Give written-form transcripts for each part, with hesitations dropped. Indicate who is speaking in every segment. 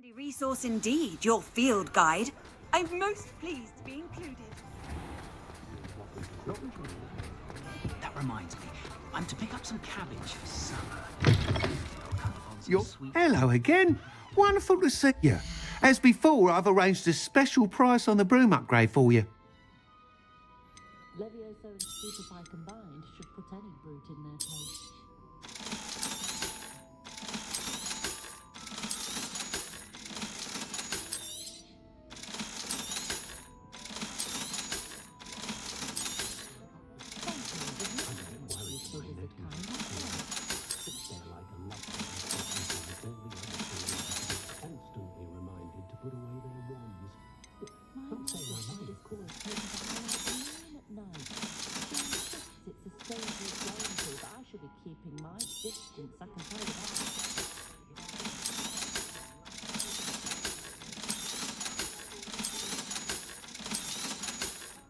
Speaker 1: Handy resource indeed, your field guide. I'm most pleased to be included.
Speaker 2: That reminds me, I'm to pick up some cabbage for summer.
Speaker 3: Hello again. Wonderful to see you. As before, I've arranged a special price on the broom upgrade for you.
Speaker 4: Levioso and Stupefy combined should put any brute in their place. Keeping my distance, I can tell you that.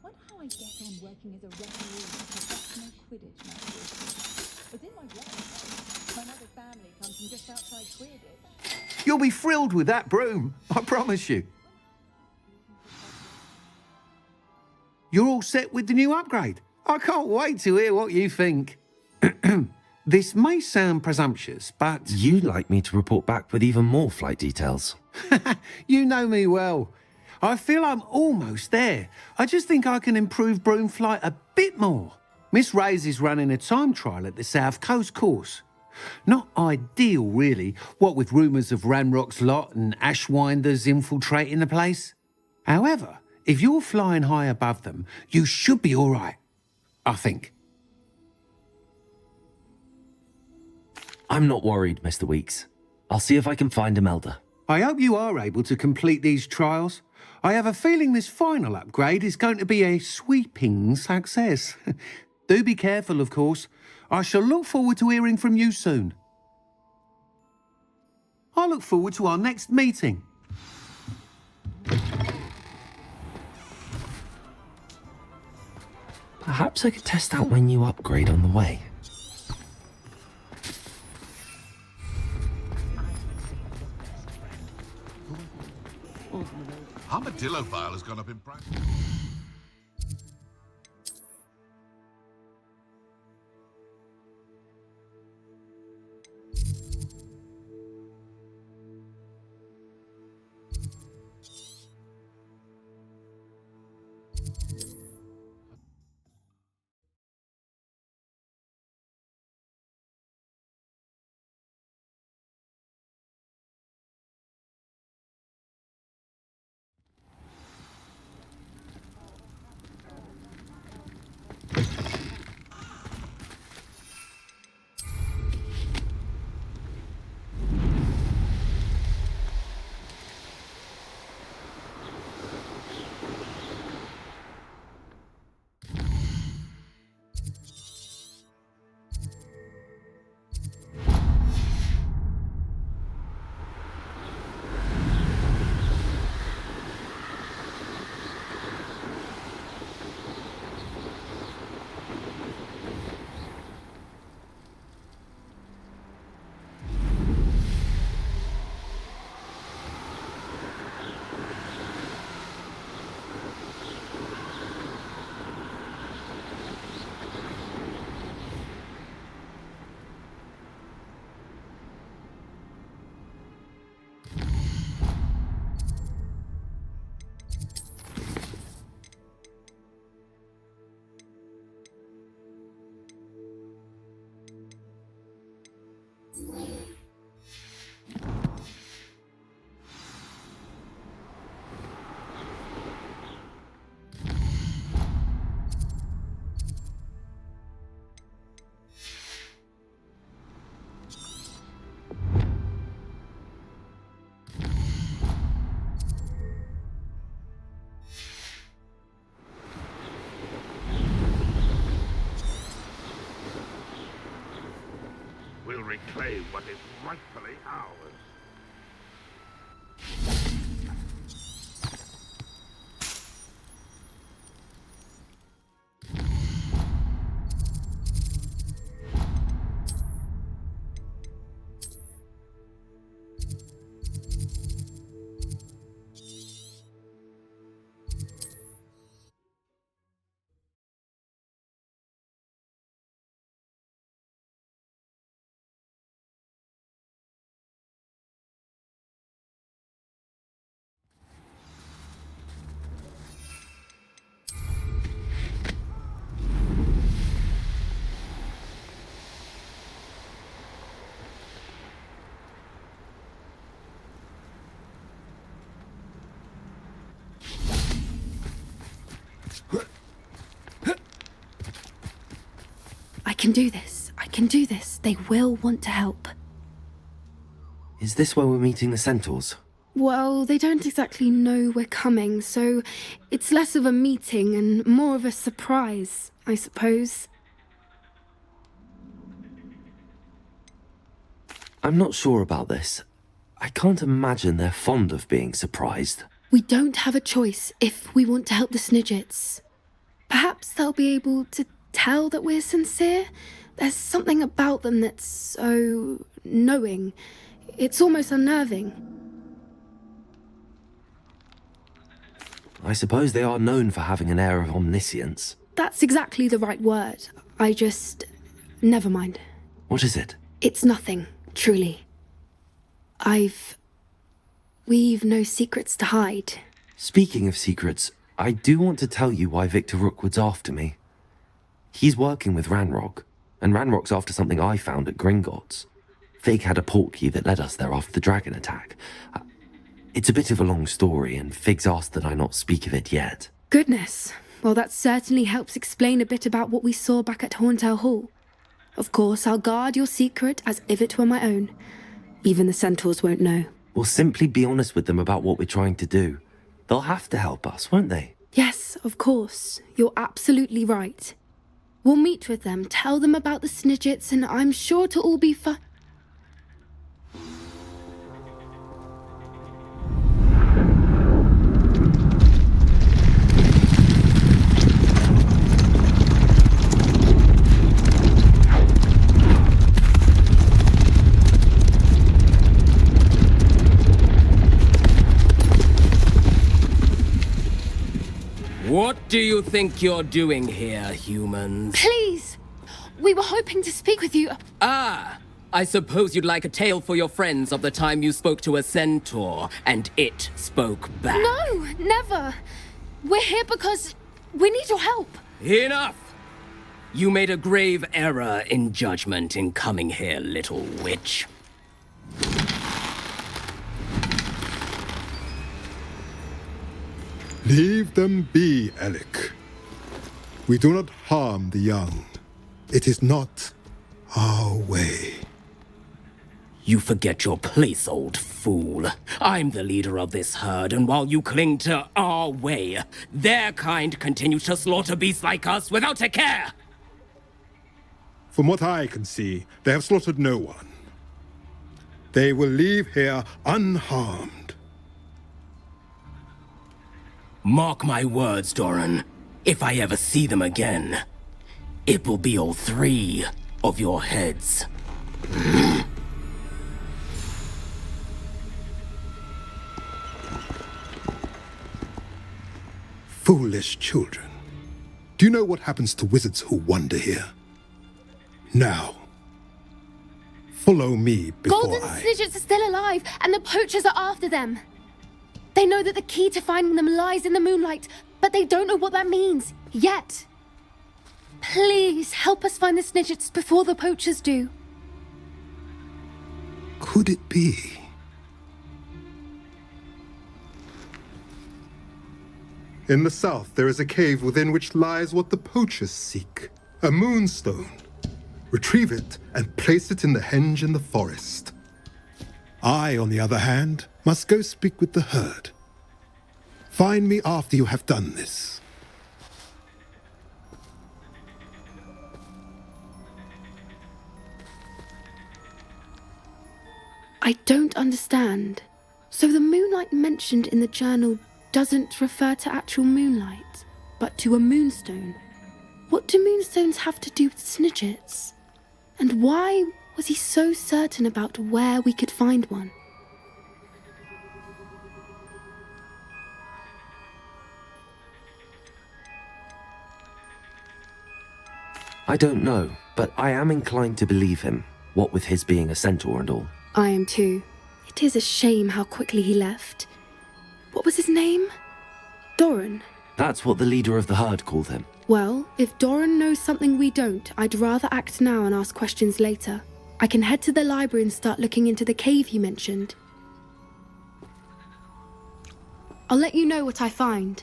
Speaker 5: Wonder how I get on working as a referee for professional Quidditch matches. Within my blood, my mother's family comes from just outside Quidditch.
Speaker 3: You'll be thrilled with that broom, I promise you. You're all set with the new upgrade. I can't wait to hear what you think. This may sound presumptuous, but...
Speaker 6: You'd like me to report back with even more flight details.
Speaker 3: You know me well. I feel I'm almost there. I just think I can improve broom flight a bit more. Miss Ray's is running a time trial at the South Coast course. Not ideal, really, what with rumours of Ranrock's lot and Ashwinders infiltrating the place. However, if you're flying high above them, you should be all right, I think.
Speaker 6: I'm not worried, Mr. Weeks. I'll see if I can find Imelda.
Speaker 3: I hope you are able to complete these trials. I have a feeling this final upgrade is going to be a sweeping success. Do be careful, of course. I shall look forward to hearing from you soon. I look forward to our next meeting.
Speaker 6: Perhaps I could test out my new upgrade on the way.
Speaker 7: Armadillo file has gone up in price. We'll reclaim what is rightfully ours.
Speaker 8: I can do this. I can do this. They will want to help.
Speaker 6: Is this where we're meeting the centaurs?
Speaker 8: Well, they don't exactly know we're coming, so it's less of a meeting and more of a surprise, I suppose.
Speaker 6: I'm not sure about this. I can't imagine they're fond of being surprised.
Speaker 8: We don't have a choice if we want to help the Snidgets. Perhaps they'll be able to tell that we're sincere. There's something about them that's so knowing. It's almost unnerving.
Speaker 6: I suppose they are known for having an air of omniscience.
Speaker 8: That's exactly the right word. Never mind.
Speaker 6: What is it?
Speaker 8: It's nothing, truly. We've no secrets to hide.
Speaker 6: Speaking of secrets, I do want to tell you why Victor Rookwood's after me. He's working with Ranrock, and Ranrock's after something I found at Gringotts. Fig had a portkey that led us there after the dragon attack. It's a bit of a long story, and Fig's asked that I not speak of it yet.
Speaker 8: Goodness. Well, that certainly helps explain a bit about what we saw back at Horntail Hall. Of course, I'll guard your secret as if it were my own. Even the centaurs won't know.
Speaker 6: We'll simply be honest with them about what we're trying to do. They'll have to help us, won't they?
Speaker 8: Yes, of course. You're absolutely right. We'll meet with them, tell them about the Snidgets, and I'm sure it'll all be fine.
Speaker 9: What do you think you're doing here, humans?
Speaker 8: Please! We were hoping to speak with you.
Speaker 9: Ah! I suppose you'd like a tale for your friends of the time you spoke to a centaur, and it spoke back.
Speaker 8: No, never! We're here because we need your help.
Speaker 9: Enough! You made a grave error in judgment in coming here, little witch.
Speaker 10: Leave them be, Alec. We do not harm the young. It is not our way.
Speaker 9: You forget your place, old fool. I'm the leader of this herd, and while you cling to our way, their kind continues to slaughter beasts like us without a care!
Speaker 10: From what I can see, they have slaughtered no one. They will leave here unharmed.
Speaker 9: Mark my words, Doran. If I ever see them again, it will be all 3 of your heads.
Speaker 10: Foolish children. Do you know what happens to wizards who wander here? Now, follow me before
Speaker 8: Golden Snidgets are still alive, and the poachers are after them. They know that the key to finding them lies in the moonlight, but they don't know what that means, yet. Please, help us find the Snidgets before the poachers do.
Speaker 10: Could it be? In the south, there is a cave within which lies what the poachers seek. A moonstone. Retrieve it and place it in the henge in the forest. I, on the other hand, must go speak with the herd. Find me after you have done this.
Speaker 8: I don't understand. So the moonlight mentioned in the journal doesn't refer to actual moonlight, but to a moonstone. What do moonstones have to do with Snidgets? And why was he so certain about where we could find one?
Speaker 6: I don't know, but I am inclined to believe him, what with his being a centaur and all.
Speaker 8: I am too. It is a shame how quickly he left. What was his name? Doran.
Speaker 6: That's what the leader of the herd called him.
Speaker 8: Well, if Doran knows something we don't, I'd rather act now and ask questions later. I can head to the library and start looking into the cave you mentioned. I'll let you know what I find.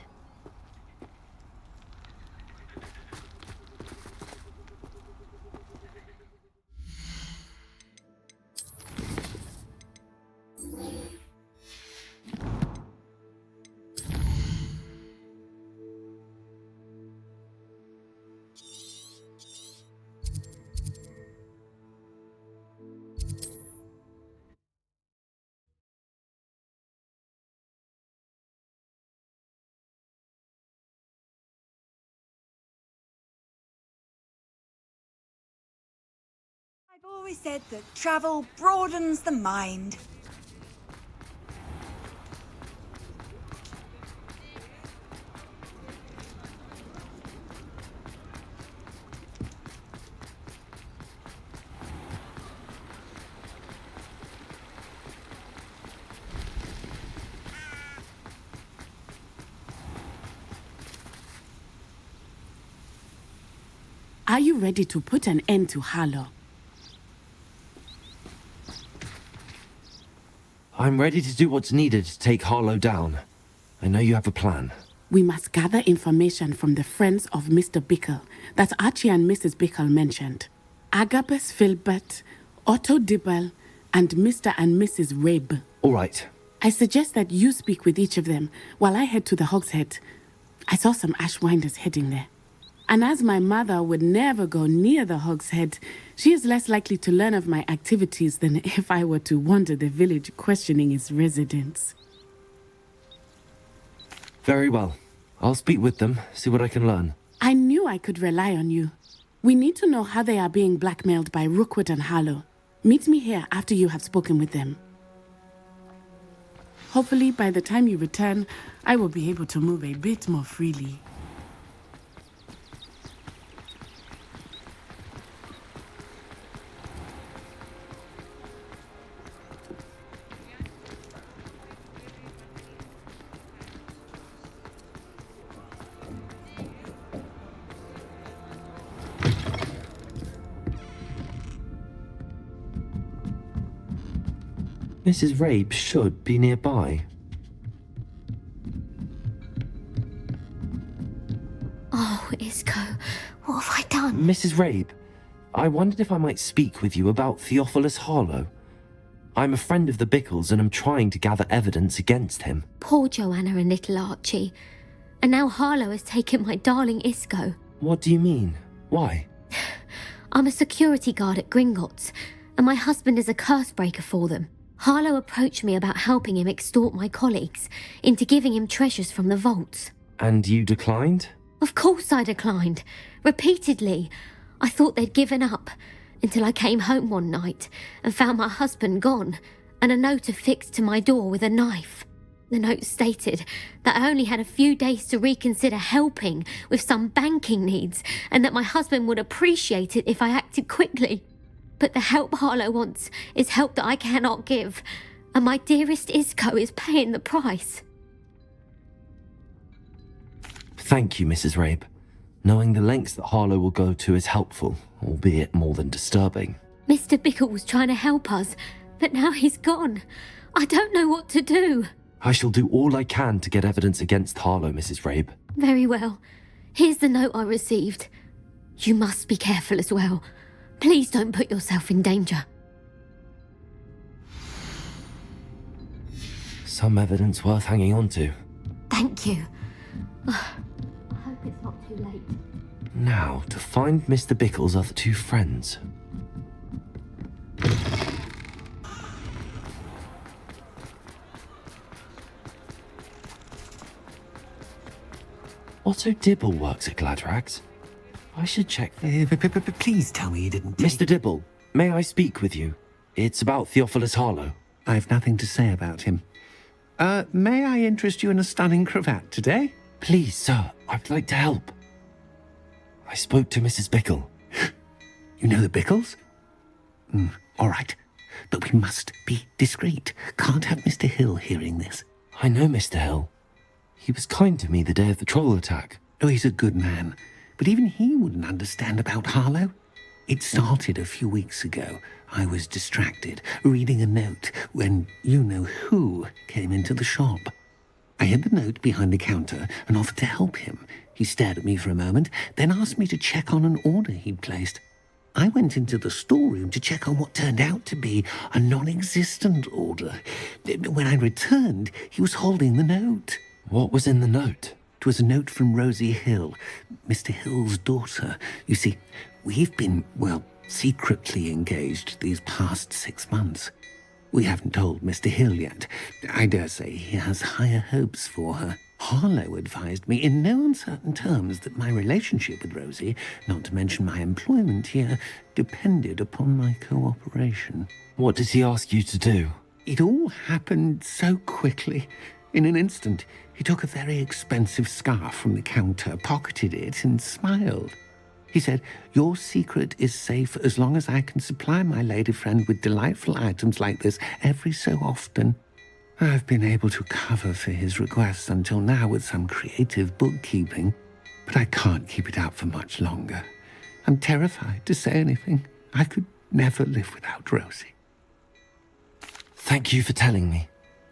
Speaker 1: I've always said that travel broadens the mind.
Speaker 11: Are you ready to put an end to Harlow?
Speaker 6: I'm ready to do what's needed to take Harlow down. I know you have a plan.
Speaker 11: We must gather information from the friends of Mr. Bickle that Archie and Mrs. Bickle mentioned. Agabus Filbert, Otto Dibble, and Mr. and Mrs. Rabe.
Speaker 6: All right.
Speaker 11: I suggest that you speak with each of them while I head to the Hogshead. I saw some Ashwinders heading there. And as my mother would never go near the Hogshead, she is less likely to learn of my activities than if I were to wander the village questioning its residents.
Speaker 6: Very well. I'll speak with them, see what I can learn.
Speaker 11: I knew I could rely on you. We need to know how they are being blackmailed by Rookwood and Harlow. Meet me here after you have spoken with them. Hopefully, by the time you return, I will be able to move a bit more freely.
Speaker 6: Mrs. Rabe should be nearby.
Speaker 12: Oh, Isco, what have I done?
Speaker 6: Mrs. Rabe, I wondered if I might speak with you about Theophilus Harlow. I'm a friend of the Bickles and I'm trying to gather evidence against him.
Speaker 12: Poor Joanna and little Archie. And now Harlow has taken my darling Isco.
Speaker 6: What do you mean? Why?
Speaker 12: I'm a security guard at Gringotts, and my husband is a curse breaker for them. Harlow approached me about helping him extort my colleagues into giving him treasures from the vaults.
Speaker 6: And you declined?
Speaker 12: Of course I declined. Repeatedly. I thought they'd given up, until I came home one night and found my husband gone, and a note affixed to my door with a knife. The note stated that I only had a few days to reconsider helping with some banking needs, and that my husband would appreciate it if I acted quickly. But the help Harlow wants is help that I cannot give, and my dearest Isco is paying the price.
Speaker 6: Thank you, Mrs. Rabe. Knowing the lengths that Harlow will go to is helpful, albeit more than disturbing.
Speaker 12: Mr. Bickle was trying to help us, but now he's gone. I don't know what to do.
Speaker 6: I shall do all I can to get evidence against Harlow, Mrs. Rabe.
Speaker 12: Very well. Here's the note I received. You must be careful as well. Please don't put yourself in danger.
Speaker 6: Some evidence worth hanging on to.
Speaker 12: Thank you. I hope it's not too late.
Speaker 6: Now, to find Mr. Bickle's other two friends. Otto Dibble works at Gladrags. I should check.
Speaker 3: Please tell me you didn't
Speaker 6: Mr. Dibble, may I speak with you? It's about Theophilus Harlow.
Speaker 3: I've nothing to say about him. May I interest you in a stunning cravat today?
Speaker 6: Please, sir, I'd like to help. I spoke to Mrs. Bickle.
Speaker 3: You know the Bickles? All right. But we must be discreet. Can't have Mr. Hill hearing this.
Speaker 6: I know Mr. Hill. He was kind to me the day of the troll attack.
Speaker 3: Oh, he's a good man. But even he wouldn't understand about Harlow. It started a few weeks ago. I was distracted, reading a note, when you-know-who came into the shop. I hid the note behind the counter and offered to help him. He stared at me for a moment, then asked me to check on an order he'd placed. I went into the storeroom to check on what turned out to be a non-existent order. When I returned, he was holding the note.
Speaker 6: What was in the note?
Speaker 3: It was a note from Rosie Hill, Mr. Hill's daughter. You see, we've been, secretly engaged these past 6 months. We haven't told Mr. Hill yet. I dare say he has higher hopes for her. Harlow advised me in no uncertain terms that my relationship with Rosie, not to mention my employment here, depended upon my cooperation.
Speaker 6: What did he ask you to do?
Speaker 3: It all happened so quickly. In an instant, he took a very expensive scarf from the counter, pocketed it, and smiled. He said, "Your secret is safe as long as I can supply my lady friend with delightful items like this every so often." I've been able to cover for his requests until now with some creative bookkeeping, but I can't keep it up for much longer. I'm terrified to say anything. I could never live without Rosie.
Speaker 6: Thank you for telling me.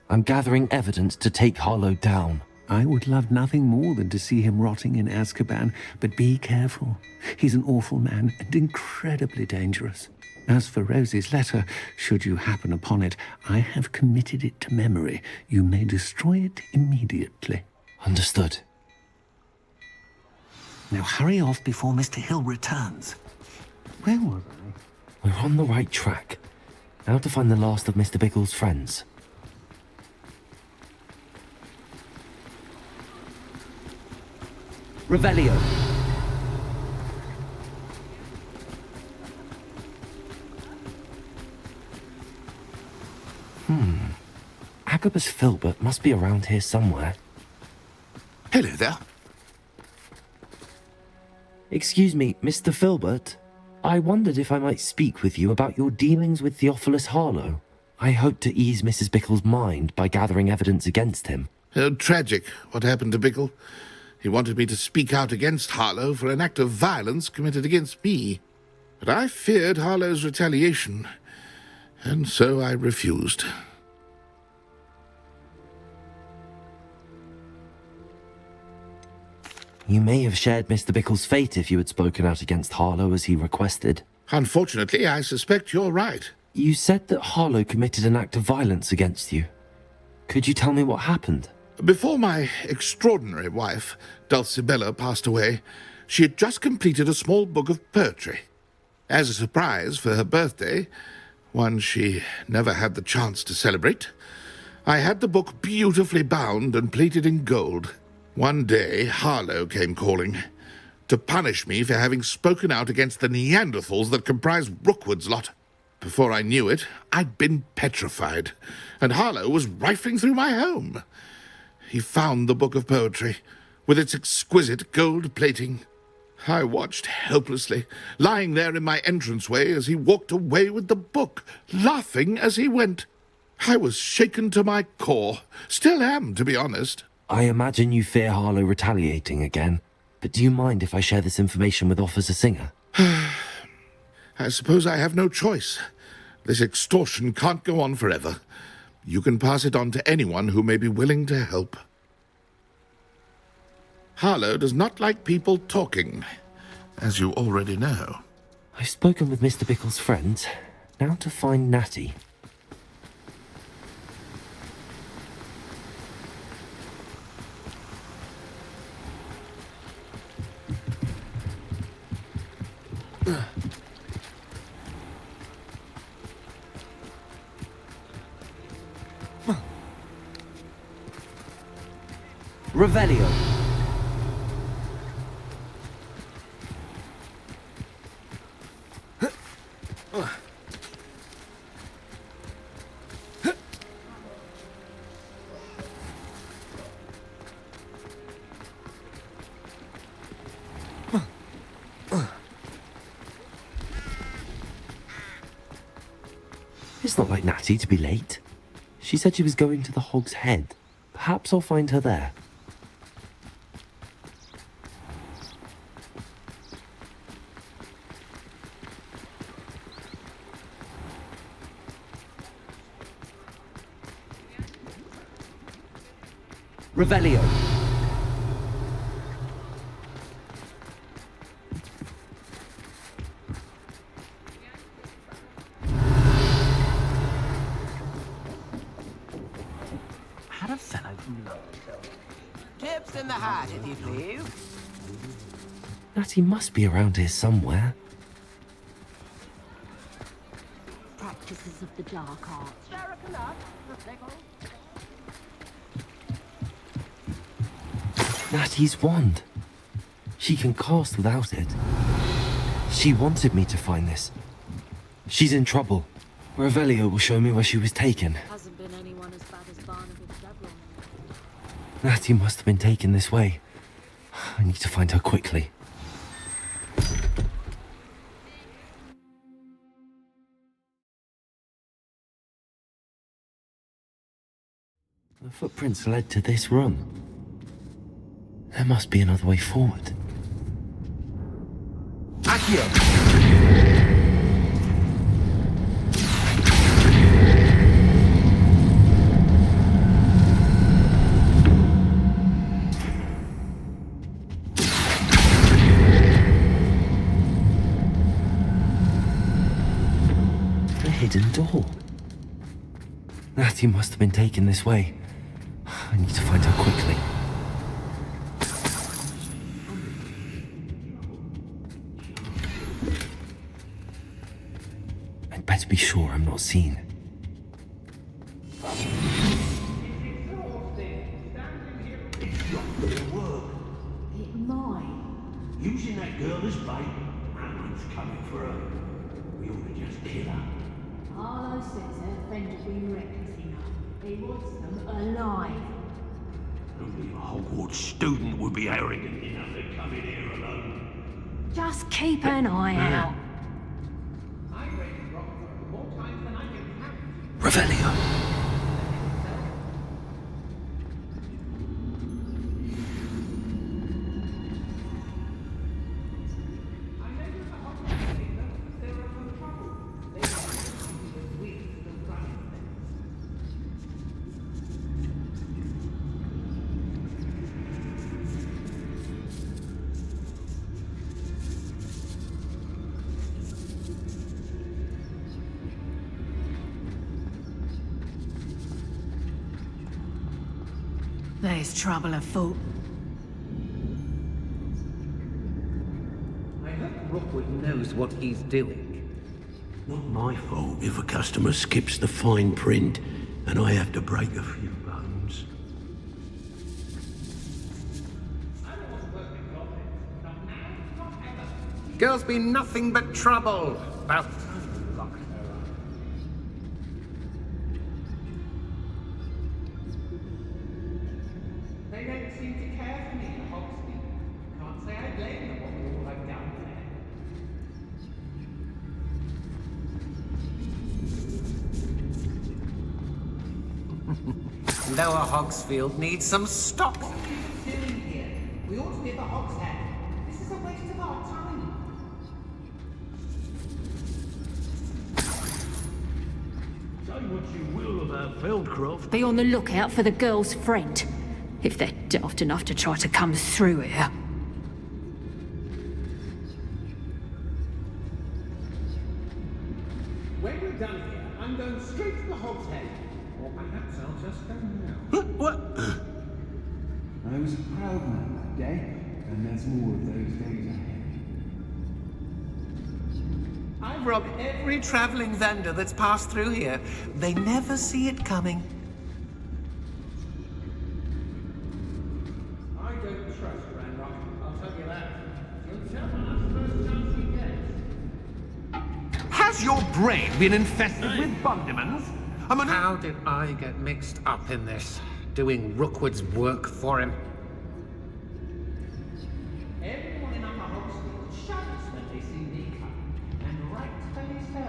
Speaker 6: I'm gathering evidence to take Harlow down.
Speaker 3: I would love nothing more than to see him rotting in Azkaban, but be careful. He's an awful man and incredibly dangerous. As for Rosie's letter, should you happen upon it, I have committed it to memory. You may destroy it immediately.
Speaker 6: Understood.
Speaker 3: Now hurry off before Mr. Hill returns. Where was I?
Speaker 6: We're on the right track. Now to find the last of Mr. Biggle's friends. Revelio. Agabus Filbert must be around here somewhere.
Speaker 13: Hello there.
Speaker 6: Excuse me, Mr. Filbert. I wondered if I might speak with you about your dealings with Theophilus Harlow. I hope to ease Mrs. Bickle's mind by gathering evidence against him.
Speaker 13: Oh, tragic, what happened to Bickle. He wanted me to speak out against Harlow for an act of violence committed against me. But I feared Harlow's retaliation, and so I refused.
Speaker 6: You may have shared Mr. Bickle's fate if you had spoken out against Harlow as he requested.
Speaker 13: Unfortunately, I suspect you're right.
Speaker 6: You said that Harlow committed an act of violence against you. Could you tell me what happened?
Speaker 13: Before my extraordinary wife, Dulcibella, passed away, she had just completed a small book of poetry. As a surprise for her birthday, one she never had the chance to celebrate, I had the book beautifully bound and plated in gold. One day, Harlow came calling to punish me for having spoken out against the Neanderthals that comprise Rookwood's lot. Before I knew it, I'd been petrified, and Harlow was rifling through my home. He found the book of poetry, with its exquisite gold plating. I watched helplessly, lying there in my entranceway as he walked away with the book, laughing as he went. I was shaken to my core. Still am, to be honest.
Speaker 6: I imagine you fear Harlow retaliating again, but do you mind if I share this information with Officer Singer?
Speaker 13: I suppose I have no choice. This extortion can't go on forever. You can pass it on to anyone who may be willing to help. Harlow does not like people talking, as you already know.
Speaker 6: I've spoken with Mr. Bickle's friends. Now to find Natty. Revelio. It's not like Natty to be late. She said she was going to the Hog's Head. Perhaps I'll find her there. Revelio.
Speaker 2: Had a fellow from London.
Speaker 14: Tips in the hat, if you please.
Speaker 6: Natty must be around here somewhere.
Speaker 4: Practices of the dark arts.
Speaker 6: Natty's wand. She can cast without it. She wanted me to find this. She's in trouble. Revelio will show me where she was taken.
Speaker 4: Hasn't been anyone as bad as Barnaby Deborah.
Speaker 6: Natty must have been taken this way. I need to find her quickly. The footprints led to this room. There must be another way forward. A hidden door. Natty must have been taken this way. I need to find her quickly. I'd better be sure I'm not seen.
Speaker 2: It might. Using that girl as bait, Rammon's coming for her. We ought to just kill her.
Speaker 5: Arlo says her friend will be reckless enough. He wants them alive.
Speaker 2: Only a Hogwarts student would be arrogant enough to come in here alone.
Speaker 5: Just keep an eye out.
Speaker 6: Revelio.
Speaker 5: There's trouble afoot.
Speaker 15: I hope Rookwood knows what he's doing.
Speaker 2: Not my fault if a customer skips the fine print and I have to break a few bones.
Speaker 15: Girl's been nothing but trouble. About
Speaker 16: They don't seem to care for me in Hogsmeade. Can't say I blame them on all I've done there.
Speaker 15: Lower Hogsfield needs some stock.
Speaker 16: What are you doing here? We ought to be at the Hog's Head. This is a waste of our time.
Speaker 2: Say what you will about Feldcroft.
Speaker 5: Be on the lookout for the girl's friend. If they're daft enough to try to come through here.
Speaker 16: When we're done here, I'm going straight to the Hog's Head. Or perhaps I'll just go now.
Speaker 2: What?
Speaker 17: I was a proud man that day, and there's more of those days ahead.
Speaker 15: I've robbed every travelling vendor that's passed through here. They never see it coming.
Speaker 16: I don't trust Ranrock, I'll tell you that. He'll tell us first chance he gets.
Speaker 15: Has your brain been infested with bundimans? How did I get mixed up in this? Doing Rookwood's work for him?
Speaker 16: Everyone in Upper Hogsfield shudders when they see me come. And right belly so.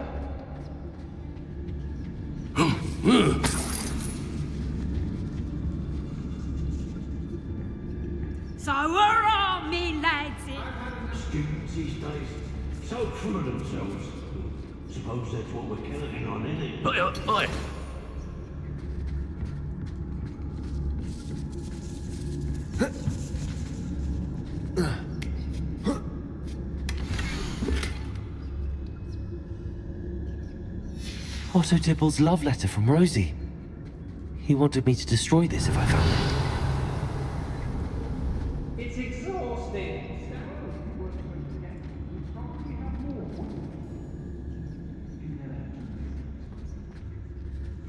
Speaker 1: So where are me lads?
Speaker 2: Students these days, so full of themselves. Suppose that's what we're counting on, isn't it? Oi!
Speaker 6: Otto Dibble's love letter from Rosie. He wanted me to destroy this if I found it.
Speaker 16: It's exhausting.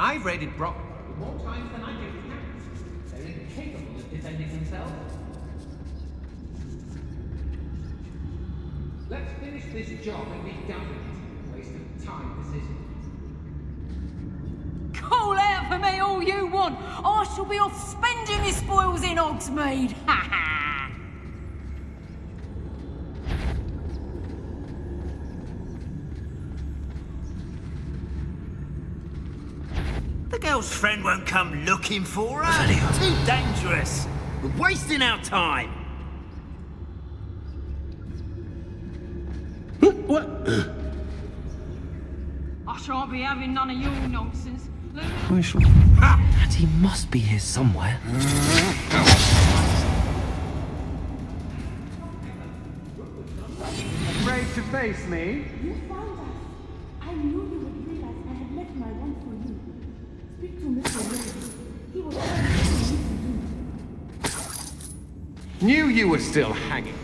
Speaker 15: I've raided Brock.
Speaker 16: More times than I give cats. They're incapable of defending themselves. Let's finish this job and be done with it. Waste of time, this isn't.
Speaker 18: Call out for me all you want. I shall be off spending his spoils in Hogsmeade. Ha ha!
Speaker 2: The girl's friend won't come looking for her. Too dangerous. We're wasting our time.
Speaker 16: What?
Speaker 18: I shan't be having none of your nonsense.
Speaker 6: I shall. And he must be here somewhere.
Speaker 3: Afraid to face me?
Speaker 11: You found us. I knew you would realize I had left my wand for you. Speak to Mr. Williams. He will tell you what you need to do.
Speaker 3: Knew you were still hanging.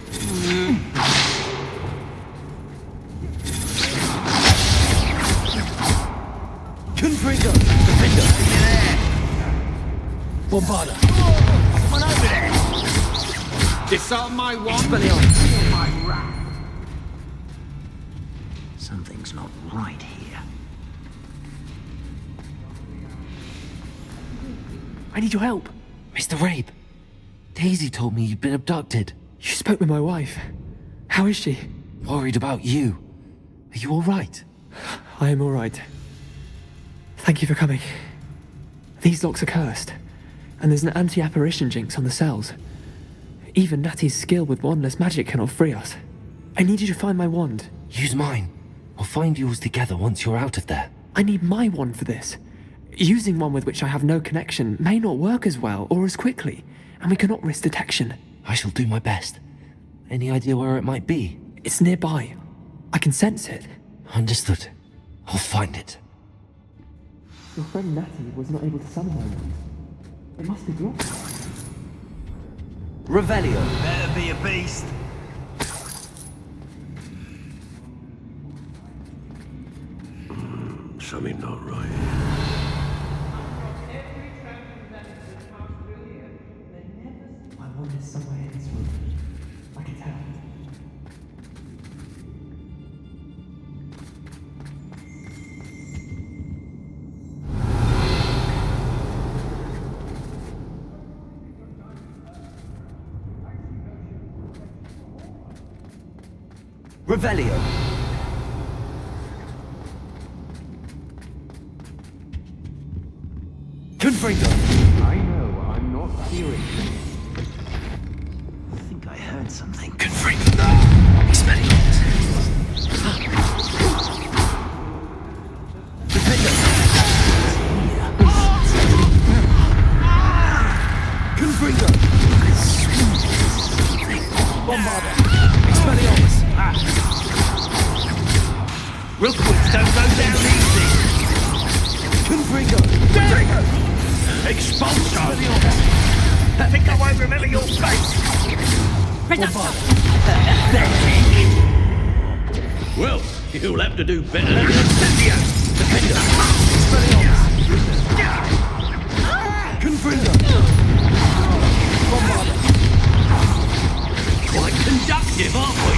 Speaker 2: Confringo! Defender! There! Bombarda! Someone over there!
Speaker 3: Disarm my wand.
Speaker 2: Expelliarmus! My rat! Something's not right here.
Speaker 19: I need your help.
Speaker 6: Mr. Rabe, Daisy told me you'd been abducted.
Speaker 19: You spoke with my wife. How is she?
Speaker 6: Worried about you. Are you all right?
Speaker 19: I am all right. Thank you for coming. These locks are cursed, and there's an anti-apparition jinx on the cells. Even Natty's skill with wandless magic cannot free us. I need you to find my wand.
Speaker 6: Use mine. We'll find yours together once you're out of there.
Speaker 19: I need my wand for this. Using one with which I have no connection may not work as well or as quickly, and we cannot risk detection.
Speaker 6: I shall do my best. Any idea where it might be?
Speaker 19: It's nearby. I can sense it.
Speaker 6: Understood. I'll find it.
Speaker 19: Your friend Natty was not able to summon my wand. It must be blocked.
Speaker 2: Revelio. Better be a beast.
Speaker 7: Something not right.
Speaker 19: My wand is somewhere in this room. I can tell.
Speaker 2: Revelio. Confringo.
Speaker 3: I know, I'm not hearing.
Speaker 2: I think I heard something.
Speaker 6: Confringo. Expelliarmus.
Speaker 2: Defender. Confringo. Bombarda. Expelliarmus. Rookwoods don't go down easy. Confringo. Expulsion. I think I won't remember your face. Well, you'll have to do better than Incendio. Defender. Confringo. Bombarda. Quite conductive, aren't we?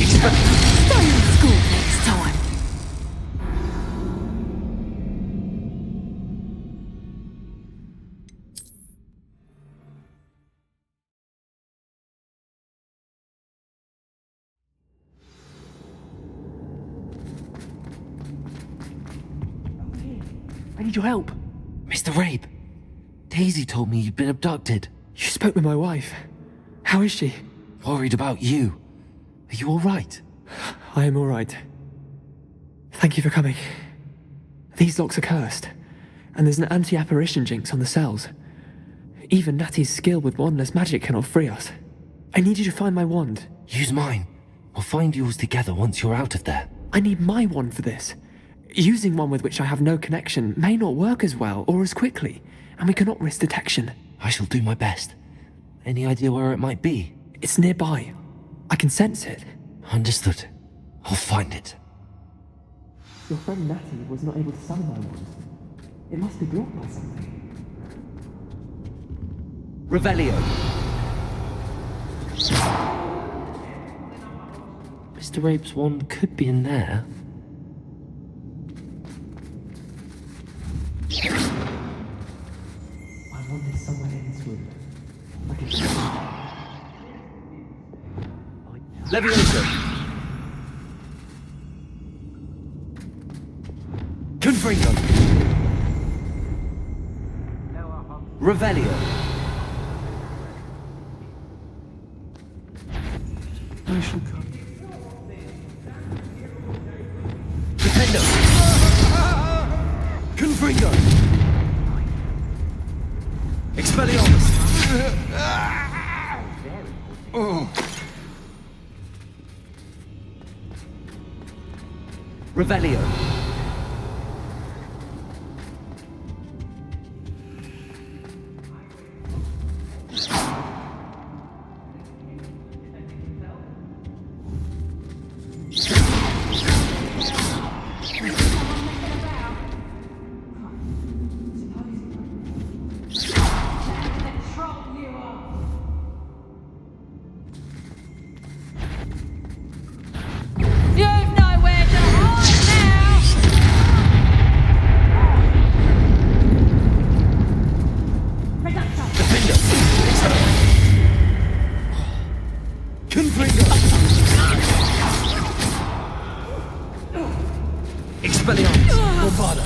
Speaker 18: Stay in school next time.
Speaker 19: I need your help.
Speaker 6: Mr. Rabe, Daisy told me you'd been abducted.
Speaker 19: You spoke with my wife. How is she?
Speaker 6: Worried about you. Are you all right?
Speaker 19: I am all right. Thank you for coming. These locks are cursed, and there's an anti-apparition jinx on the cells. Even Natty's skill with wandless magic cannot free us. I need you to find my wand.
Speaker 6: Use mine. We'll find yours together once you're out of there.
Speaker 19: I need my wand for this. Using one with which I have no connection may not work as well or as quickly, and we cannot risk detection.
Speaker 6: I shall do my best. Any idea where it might be?
Speaker 19: It's nearby. I can sense it.
Speaker 6: Understood. I'll find it.
Speaker 19: Your friend Natty was not able to summon my wand. It must be blocked by something.
Speaker 2: Revelio.
Speaker 6: Mr. Rape's wand could be in there.
Speaker 19: My wand is somewhere in this room.
Speaker 6: Leviosa! Confringo! Revelio!
Speaker 19: I shall come.
Speaker 6: Defendo! Confringo! Expelliarmus! Oh. Revelio!
Speaker 18: You've nowhere to hide now!
Speaker 6: Defender! Confringo! Expelliarmus! Bombarda!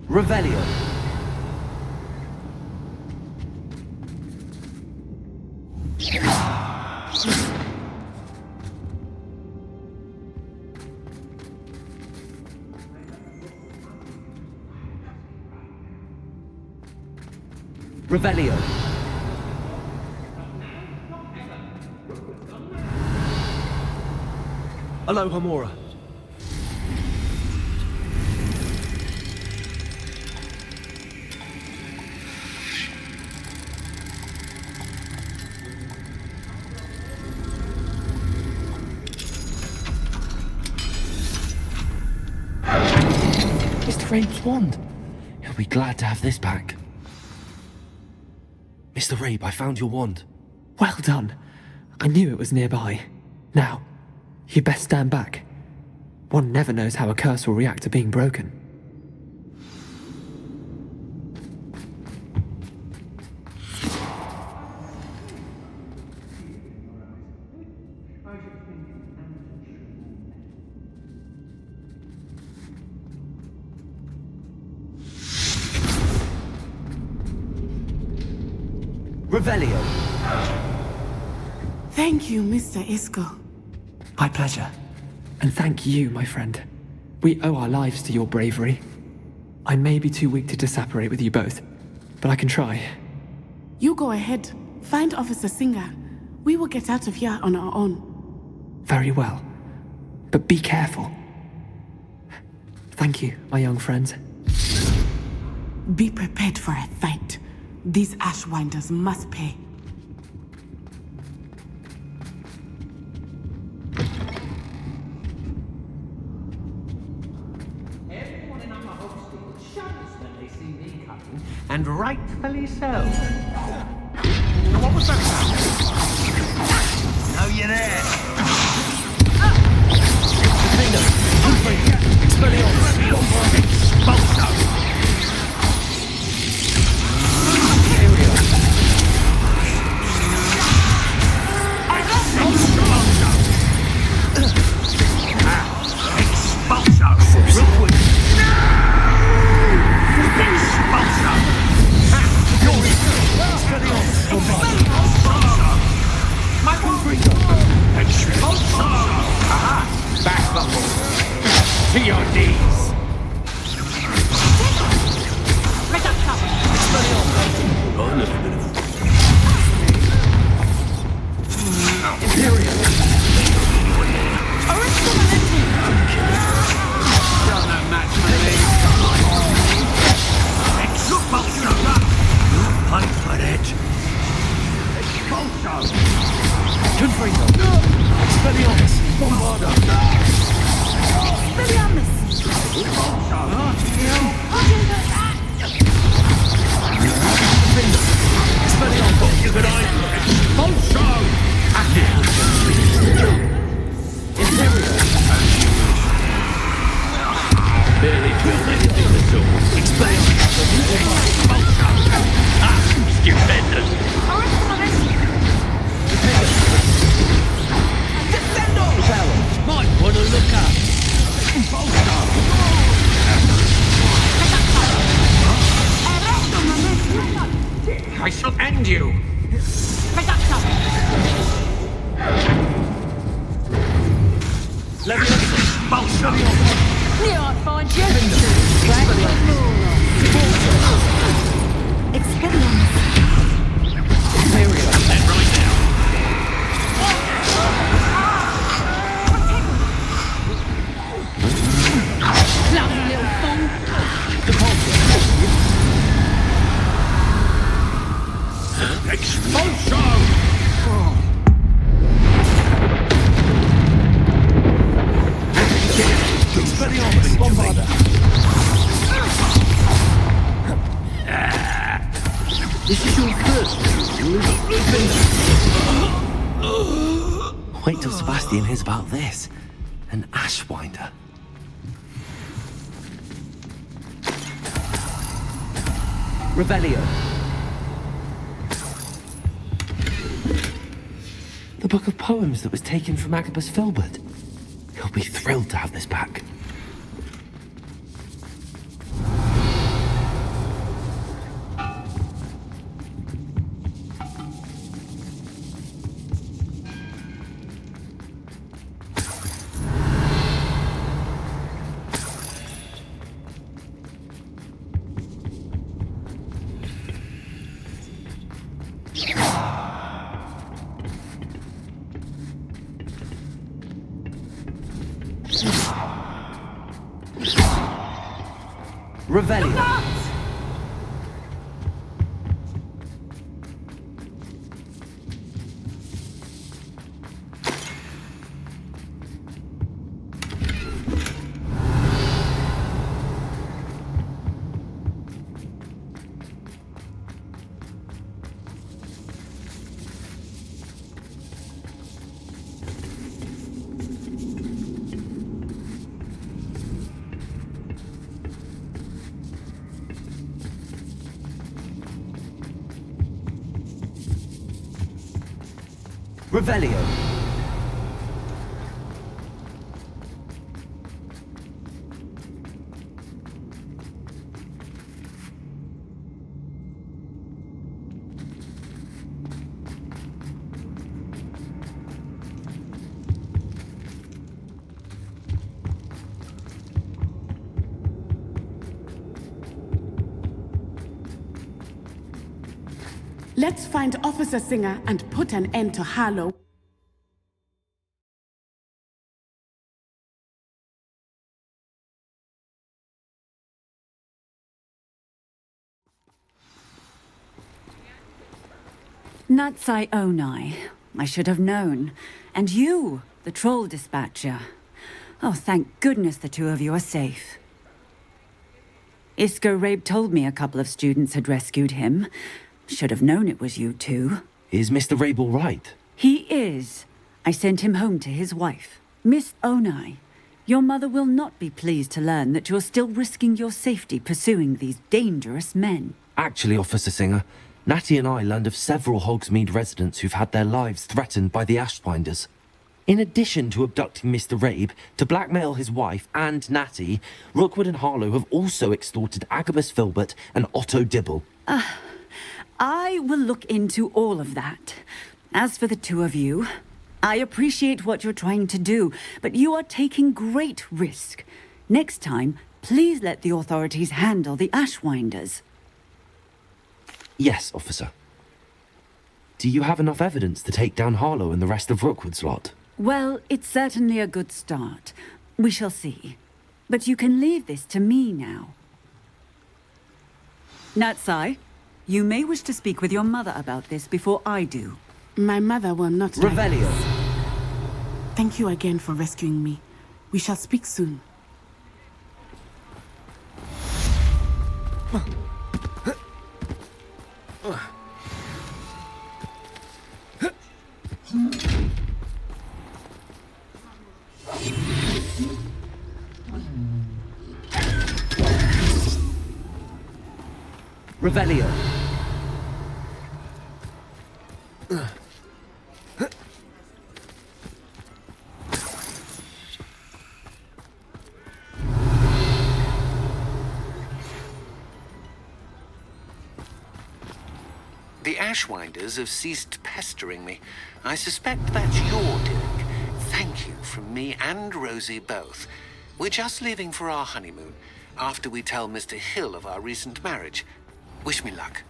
Speaker 6: Revelio! Revelio! Aloha Mora! Mr. Rape's wand! He'll be glad to have this back. Mr. Rape, I found your wand.
Speaker 19: Well done. I knew it was nearby. Now, you best stand back. One never knows how a curse will react to being broken.
Speaker 6: Revelio!
Speaker 11: Thank you, Mr. Isco.
Speaker 19: My pleasure. And thank you, my friend. We owe our lives to your bravery. I may be too weak to disapparate with you both, but I can try.
Speaker 11: You go ahead. Find Officer Singer. We will get out of here on our own.
Speaker 19: Very well. But be careful. Thank you, my young friends.
Speaker 11: Be prepared for a fight. These Ashwinders must pay.
Speaker 2: Everyone in our hostel shudders when they see me coming, and rightfully so. What was that sound? Oh, you're there.
Speaker 6: Defender! Confringo! Expelliarmus! Bombarda! Expulso!
Speaker 2: To your knees! Fight for it! Expulso!
Speaker 3: Confringo! Expelliarmus! Bombarda!
Speaker 18: Expelliarmus!
Speaker 3: Expelliarmus! You could eye for it! Bolso! Imperio! Barely killed anything at all. Expelliarmus! Bolso! Ah, stupendous! Might want to look up.
Speaker 15: I shall end you.
Speaker 18: Here I find you. Expelliarmus. Bloody little fool.
Speaker 2: Expulsion!
Speaker 3: Expelliarmus! Bombarda! This is your first
Speaker 6: Wait till Sebastian hears about this. An Ashwinder.
Speaker 3: Revelio.
Speaker 6: The book of poems that was taken from Agabus Filbert. He'll be thrilled to have this back.
Speaker 3: Revelio. Revelio.
Speaker 11: Let's find Officer Singer and put an end to Harlow.
Speaker 20: Natsai Onai. I should have known. And you, the troll dispatcher. Oh, thank goodness the two of you are safe. Isco Rabe told me a couple of students had rescued him. Should have known it was you two.
Speaker 6: Is Mr. Rabe all right?
Speaker 20: He is. I sent him home to his wife. Miss Onai, your mother will not be pleased to learn that you're still risking your safety pursuing these dangerous men.
Speaker 6: Actually, Officer Singer, Natty and I learned of several Hogsmeade residents who've had their lives threatened by the Ashwinders. In addition to abducting Mr. Rabe to blackmail his wife and Natty, Rookwood and Harlow have also extorted Agabus Filbert and Otto Dibble.
Speaker 20: I will look into all of that. As for the two of you, I appreciate what you're trying to do, but you are taking great risk. Next time, please let the authorities handle the Ashwinders.
Speaker 6: Yes, officer. Do you have enough evidence to take down Harlow and the rest of Rookwood's lot?
Speaker 20: Well, it's certainly a good start. We shall see. But you can leave this to me now. Natsai, you may wish to speak with your mother about this before I do.
Speaker 11: My mother will not like
Speaker 6: Revelio.
Speaker 11: this. Thank you again for rescuing me. We shall speak soon.
Speaker 6: Revelio.
Speaker 3: The Ashwinders have ceased pestering me. I suspect that's your doing. Thank you from me and Rosie both. We're just leaving for our honeymoon, after we tell Mr. Hill of our recent marriage. Wish me luck.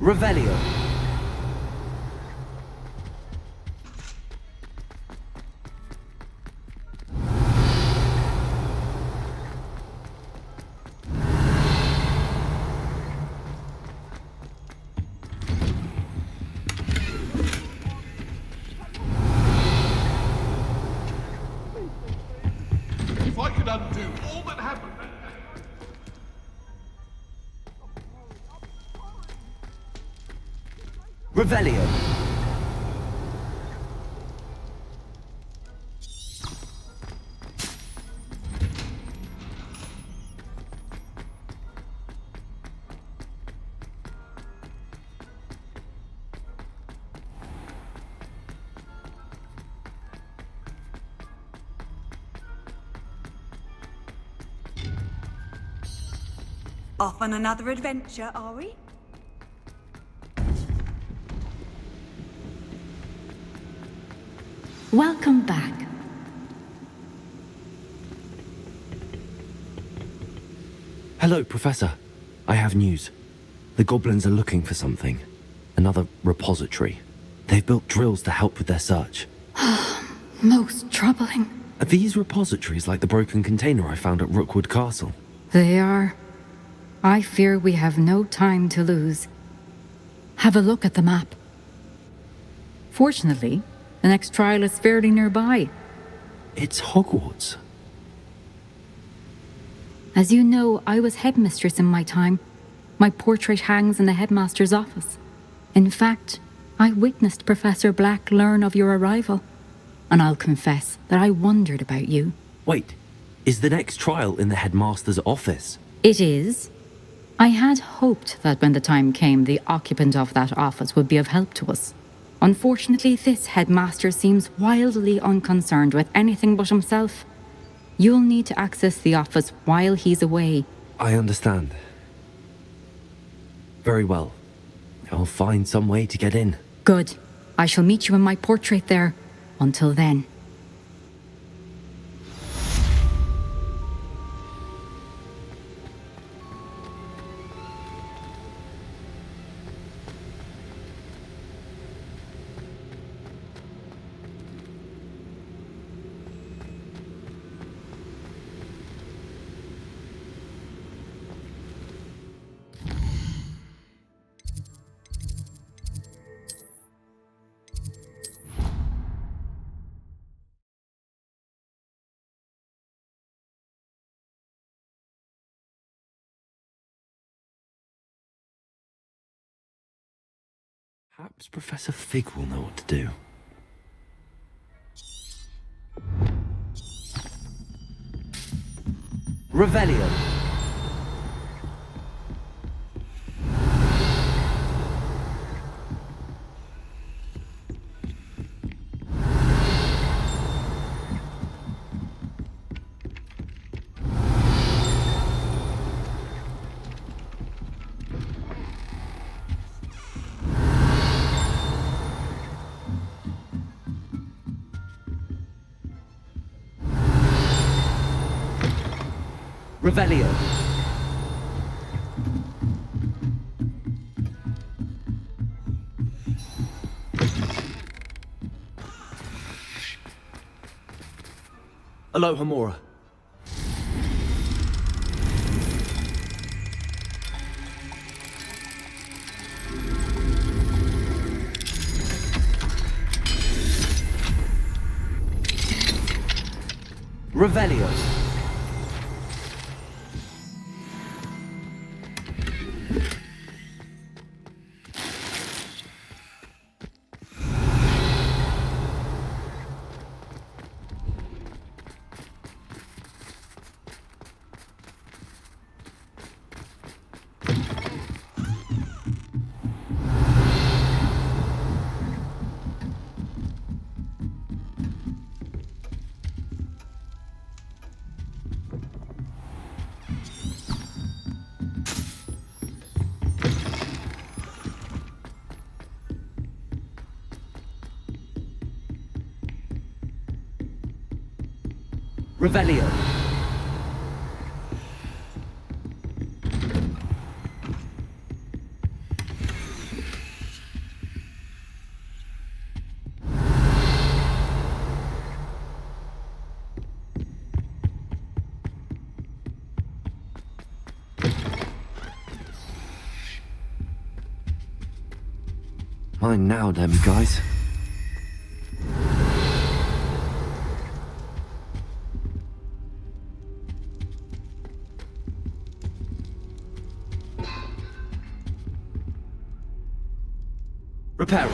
Speaker 6: Revelio.
Speaker 7: If I could undo all that happened.
Speaker 6: Revelio.
Speaker 1: Off on another adventure, are we?
Speaker 5: Welcome back.
Speaker 6: Hello, Professor. I have news. The goblins are looking for something. Another repository. They've built drills to help with their search.
Speaker 5: Most troubling.
Speaker 6: Are these repositories like the broken container I found at Rookwood Castle?
Speaker 5: They are. I fear we have no time to lose. Have a look at the map. Fortunately, the next trial is fairly nearby.
Speaker 6: It's Hogwarts.
Speaker 5: As you know, I was headmistress in my time. My portrait hangs in the headmaster's office. In fact, I witnessed Professor Black learn of your arrival. And I'll confess that I wondered about you.
Speaker 6: Wait, is the next trial in the headmaster's office?
Speaker 5: It is. I had hoped that when the time came, the occupant of that office would be of help to us. Unfortunately, this headmaster seems wildly unconcerned with anything but himself. You'll need to access the office while he's away.
Speaker 6: I understand. Very well. I'll find some way to get in.
Speaker 5: Good. I shall meet you in my portrait there. Until then.
Speaker 6: Perhaps Professor Fig will know what to do. Revelio. Revelio. Aloha Mora. Revelio. Revelio. Mine now, damn you guys. Reparo.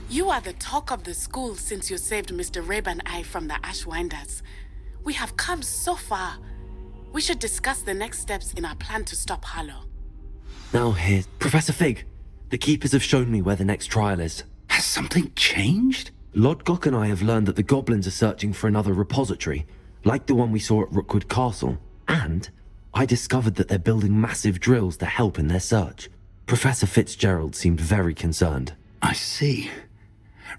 Speaker 11: You are the talk of the school since you saved Mr. Rabe and I from the Ashwinders. We have come so far. We should discuss the next steps in our plan to stop Harlow.
Speaker 6: Now here, Professor Fig. The Keepers have shown me where the next trial is.
Speaker 2: Has something changed?
Speaker 6: Lodgok and I have learned that the goblins are searching for another repository, like the one we saw at Rookwood Castle. And I discovered that they're building massive drills to help in their search. Professor Fitzgerald seemed very concerned.
Speaker 2: I see.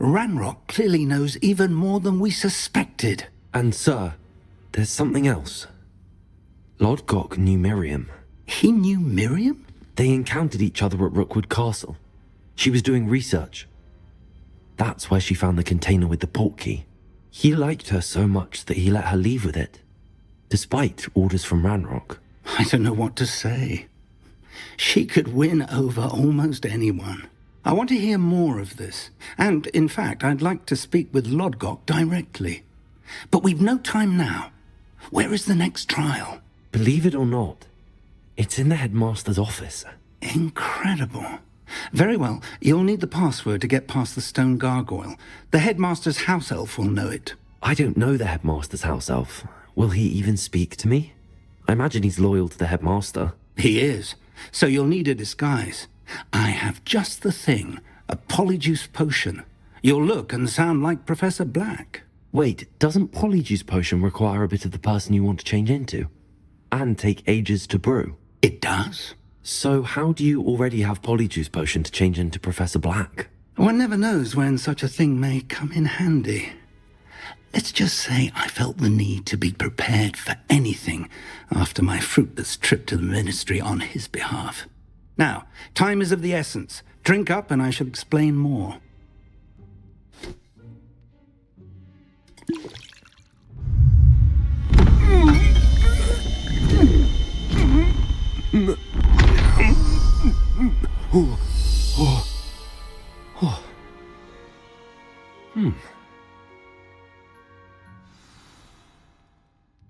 Speaker 2: Ranrock clearly knows even more than we suspected.
Speaker 6: And sir, there's something else. Lodgok knew Miriam.
Speaker 2: He knew Miriam?
Speaker 6: They encountered each other at Rookwood Castle. She was doing research. That's where she found the container with the portkey. He liked her so much that he let her leave with it, despite orders from Ranrock.
Speaker 2: I don't know what to say. She could win over almost anyone. I want to hear more of this. And, in fact, I'd like to speak with Lodgok directly. But we've no time now. Where is the next trial?
Speaker 6: Believe it or not, it's in the headmaster's office.
Speaker 2: Incredible. Very well. You'll need the password to get past the stone gargoyle. The headmaster's house elf will know it.
Speaker 6: I don't know the headmaster's house elf. Will he even speak to me? I imagine he's loyal to the headmaster.
Speaker 2: He is. So you'll need a disguise. I have just the thing. A polyjuice potion. You'll look and sound like Professor Black.
Speaker 6: Wait, doesn't polyjuice potion require a bit of the person you want to change into? And take ages to brew?
Speaker 2: It does.
Speaker 6: So how do you already have polyjuice potion to change into Professor Black?
Speaker 2: One never knows when such a thing may come in handy. Let's just say I felt the need to be prepared for anything after my fruitless trip to the ministry on his behalf. Now, time is of the essence. Drink up and I shall explain more.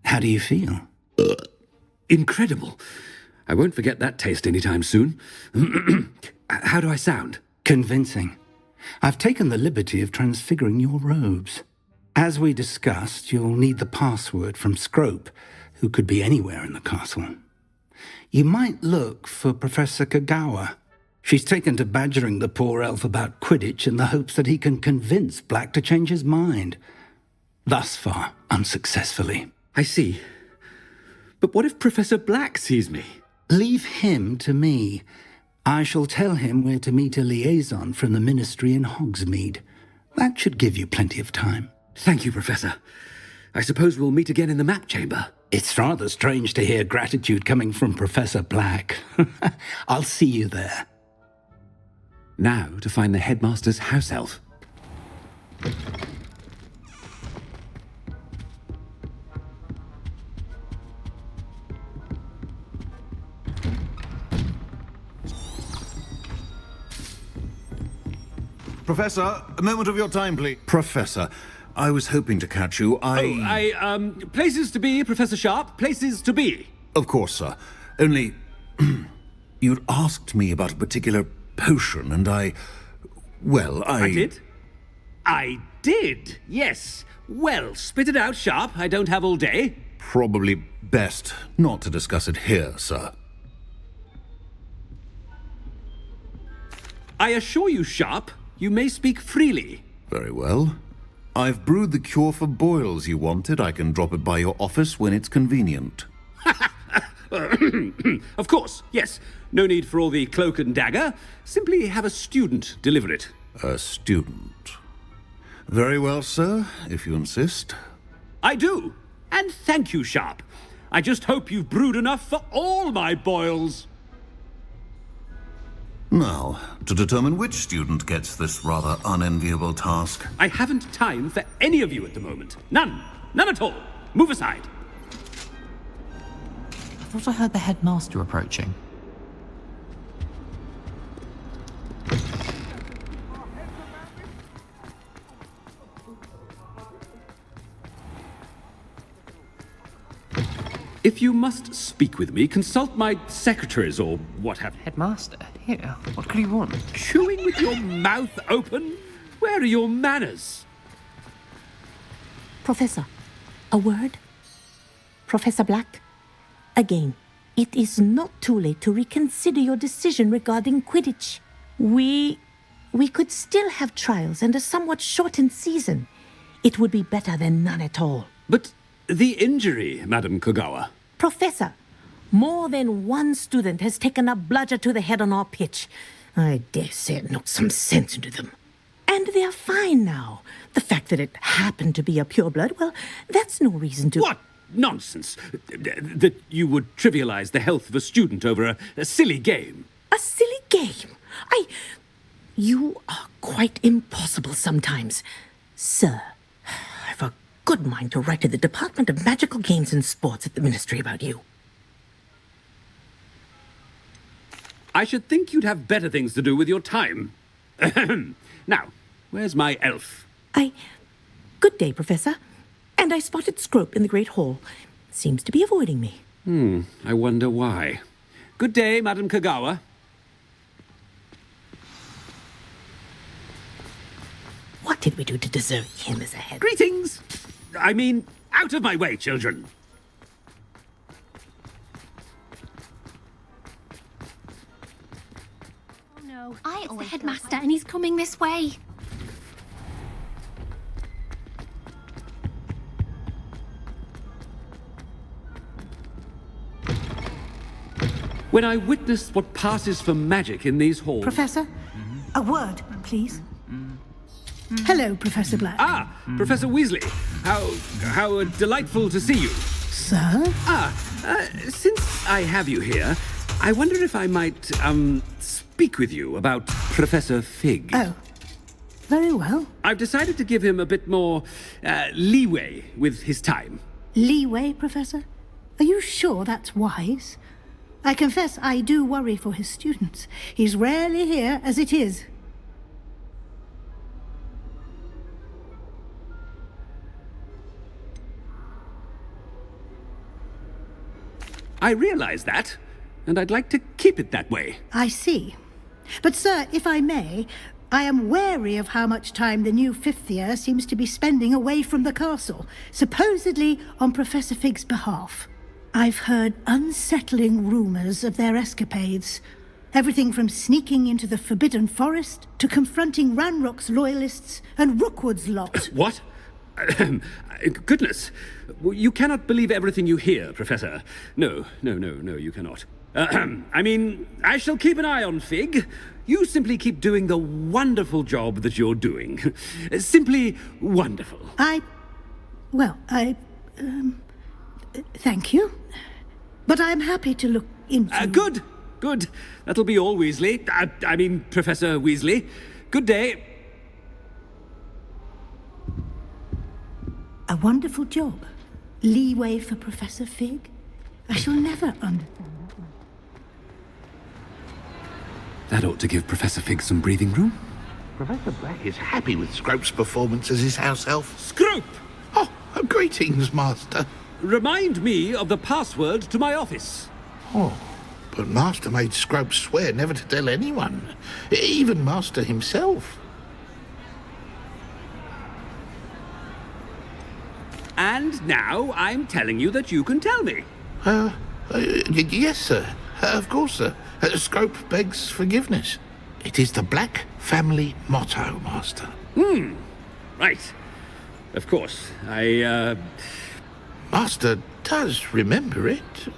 Speaker 2: How do you feel?
Speaker 21: Incredible. I won't forget that taste anytime soon. How do I sound?
Speaker 2: Convincing. I've taken the liberty of transfiguring your robes. As we discussed, you'll need the password from Scrope, who could be anywhere in the castle. You might look for Professor Kagawa. She's taken to badgering the poor elf about Quidditch in the hopes that he can convince Black to change his mind. Thus far, unsuccessfully.
Speaker 21: I see. But what if Professor Black sees me?
Speaker 2: Leave him to me. I shall tell him where to meet a liaison from the Ministry in Hogsmeade. That should give you plenty of time.
Speaker 21: Thank you, Professor. I suppose we'll meet again in the map chamber.
Speaker 2: It's rather strange to hear gratitude coming from Professor Black. I'll see you there.
Speaker 21: Now to find the headmaster's house elf.
Speaker 22: Professor, a moment of your time, please. Professor, I was hoping to catch you.
Speaker 21: Places to be, Professor Sharp. Places to be.
Speaker 22: Of course, sir. Only, you'd asked me about a particular potion, and I
Speaker 21: did? I did, yes. Well, spit it out, Sharp. I don't have all day.
Speaker 22: Probably best not to discuss it here, sir.
Speaker 21: I assure you, Sharp, you may speak freely.
Speaker 22: Very well. I've brewed the cure for boils you wanted. I can drop it by your office when it's convenient.
Speaker 21: Of course, yes. No need for all the cloak and dagger. Simply have a student deliver it.
Speaker 22: A student? Very well, sir, if you insist.
Speaker 21: I do. And thank you, Sharp. I just hope you've brewed enough for all my boils.
Speaker 22: Now, to determine which student gets this rather unenviable task.
Speaker 21: I haven't time for any of you at the moment. None. None at all. Move aside.
Speaker 23: I thought I heard the headmaster approaching.
Speaker 21: If you must speak with me, consult my secretaries or what have you.
Speaker 23: Headmaster? Here, what could you want?
Speaker 21: Chewing with your mouth open? Where are your manners?
Speaker 24: Professor, a word? Professor Black? Again, it is not too late to reconsider your decision regarding Quidditch. We could still have trials and a somewhat shortened season. It would be better than none at all.
Speaker 21: But the injury, Madam Kagawa.
Speaker 24: Professor, more than one student has taken a bludger to the head on our pitch. I dare say it knocked some sense into them. And they're fine now. The fact that it happened to be a pureblood, well, that's no reason to...
Speaker 21: What nonsense! That you would trivialize the health of a student over a silly game.
Speaker 24: A silly game? You are quite impossible sometimes. Sir, I've a good mind to write to the Department of Magical Games and Sports at the Ministry about you.
Speaker 21: I should think you'd have better things to do with your time. Now, where's my elf?
Speaker 24: Good day, Professor. And I spotted Scrope in the Great Hall. Seems to be avoiding me.
Speaker 21: I wonder why. Good day, Madam Kagawa.
Speaker 24: What did we do to deserve him as a head?
Speaker 21: Greetings! I mean, out of my way, children.
Speaker 12: Oh no, it's the headmaster and he's coming this way.
Speaker 21: When I witnessed what passes for magic in these halls...
Speaker 25: Professor? A word, please. Hello, Professor Black.
Speaker 21: Professor Weasley. How delightful to see you.
Speaker 25: Sir?
Speaker 21: Since I have you here, I wonder if I might, speak with you about Professor Fig.
Speaker 25: Oh, very well.
Speaker 21: I've decided to give him a bit more, leeway with his time.
Speaker 25: Leeway, Professor? Are you sure that's wise? I confess I do worry for his students. He's rarely here as it is.
Speaker 21: I realize that. and I'd like to keep it that way.
Speaker 25: I see. But, sir, if I may, I am wary of how much time the new fifth year seems to be spending away from the castle, supposedly on Professor Fig's behalf. I've heard unsettling rumours of their escapades. Everything from sneaking into the Forbidden Forest to confronting Ranrock's loyalists and Rookwood's lot.
Speaker 21: What? Goodness. You cannot believe everything you hear, Professor. No, you cannot. I mean, I shall keep an eye on Fig. You simply keep doing the wonderful job that you're doing. Simply wonderful.
Speaker 25: Thank you. But I'm happy to look into...
Speaker 21: Good. That'll be all, Weasley. I mean, Professor Weasley. Good day.
Speaker 25: A wonderful job. Leeway for Professor Fig. I shall never understand that one.
Speaker 21: That ought to give Professor Fig some breathing room.
Speaker 7: Professor Black is happy with Scrope's performance as his house elf.
Speaker 21: Scrope!
Speaker 7: Oh, greetings, Master.
Speaker 21: Remind me of the password to my office.
Speaker 7: Oh, but Master made Scrope swear never to tell anyone, even Master himself.
Speaker 21: And now I'm telling you that you can tell me.
Speaker 7: Yes, sir. Of course, sir. Scrope begs forgiveness. It is the Black family motto, Master.
Speaker 21: Right. Of course.
Speaker 7: Master does remember it.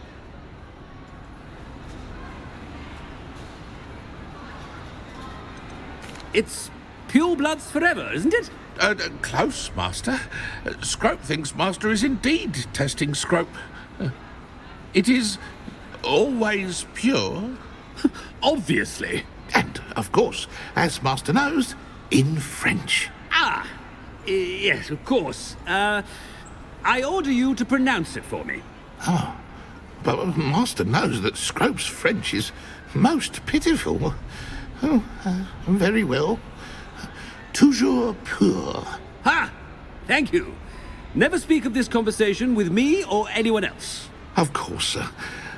Speaker 21: It's pure bloods forever, isn't it?
Speaker 7: Close, Master. Scrope thinks Master is indeed testing Scrope. It is always pure.
Speaker 21: Obviously.
Speaker 7: And, of course, as Master knows, in French.
Speaker 21: Yes, of course. I order you to pronounce it for me.
Speaker 7: Oh, but Master knows that Scrope's French is most pitiful. Oh, very well. Toujours pur.
Speaker 21: Ha! Thank you. Never speak of this conversation with me or anyone else.
Speaker 7: Of course, sir.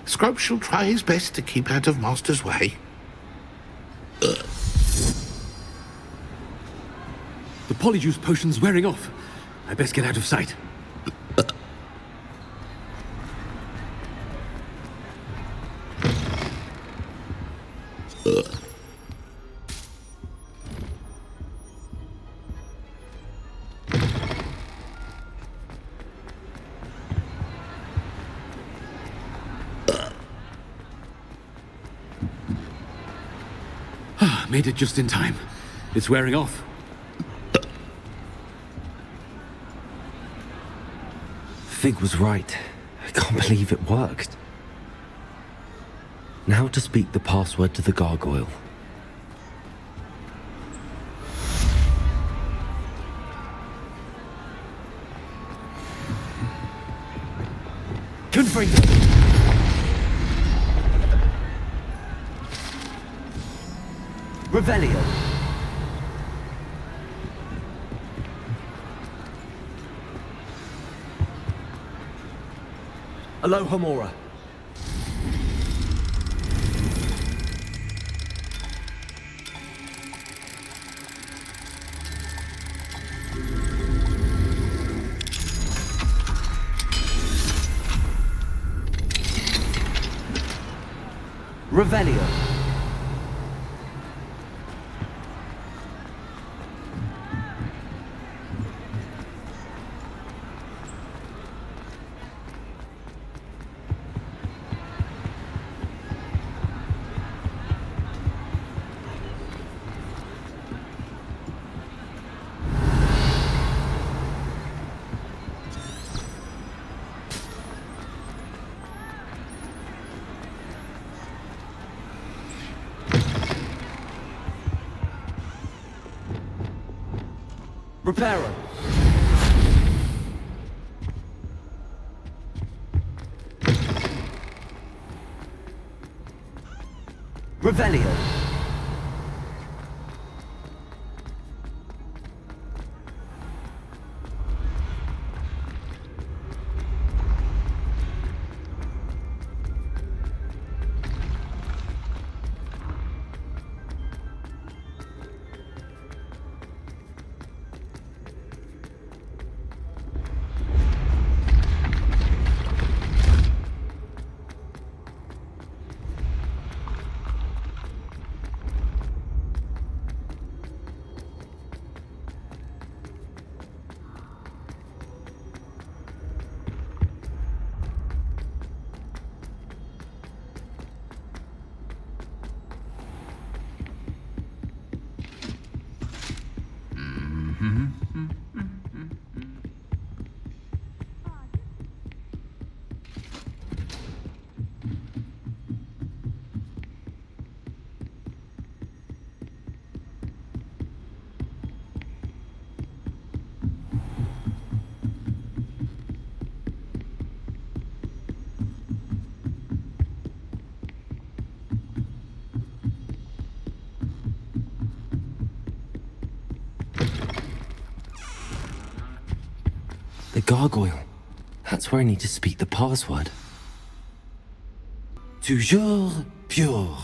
Speaker 7: Scrope shall try his best to keep out of Master's way.
Speaker 21: The polyjuice potion's wearing off. I best get out of sight. Made it just in time. It's wearing off.
Speaker 6: Fig was right. I can't believe it worked. Now to speak the password to the gargoyle.
Speaker 19: Confringo. Revelio. Alohomora. Revelio. Reparo. Revelio.
Speaker 6: gargoyle. That's where I need to speak the password. Toujours pure.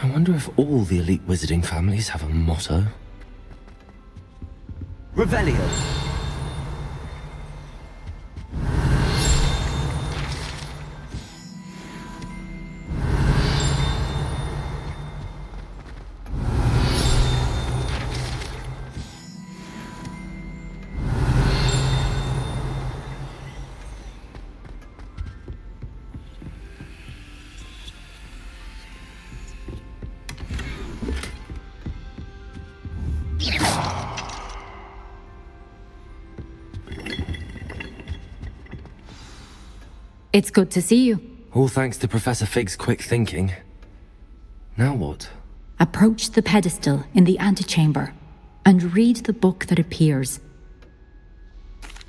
Speaker 6: I wonder if all the elite wizarding families have a motto.
Speaker 8: Revelio.
Speaker 5: It's good to see you.
Speaker 6: All thanks to Professor Fig's quick thinking. Now what?
Speaker 5: Approach the pedestal in the antechamber and read the book that appears.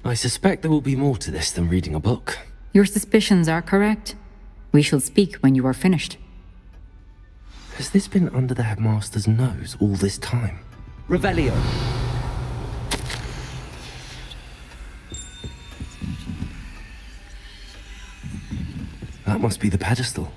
Speaker 6: I suspect there will be more to this than reading a book.
Speaker 5: Your suspicions are correct. We shall speak when you are finished.
Speaker 6: Has this been under the headmaster's nose all this time?
Speaker 8: Revelio.
Speaker 6: That must be the pedestal.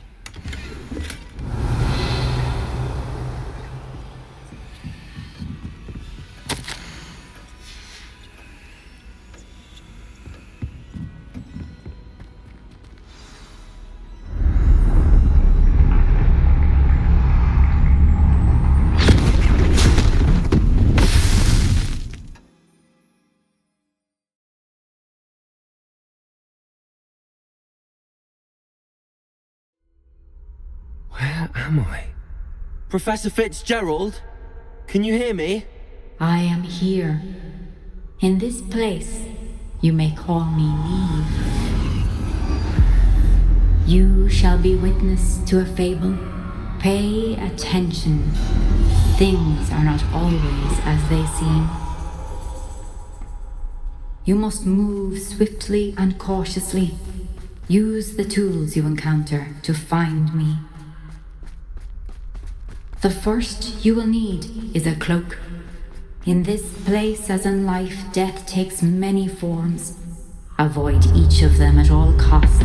Speaker 6: Where am I?
Speaker 8: Professor Fitzgerald? Can you hear me?
Speaker 5: I am here. In this place, you may call me Niamh. You shall be witness to a fable. Pay attention. Things are not always as they seem. You must move swiftly and cautiously. Use the tools you encounter to find me. The first you will need is a cloak. In this place, as in life, death takes many forms. Avoid each of them at all costs.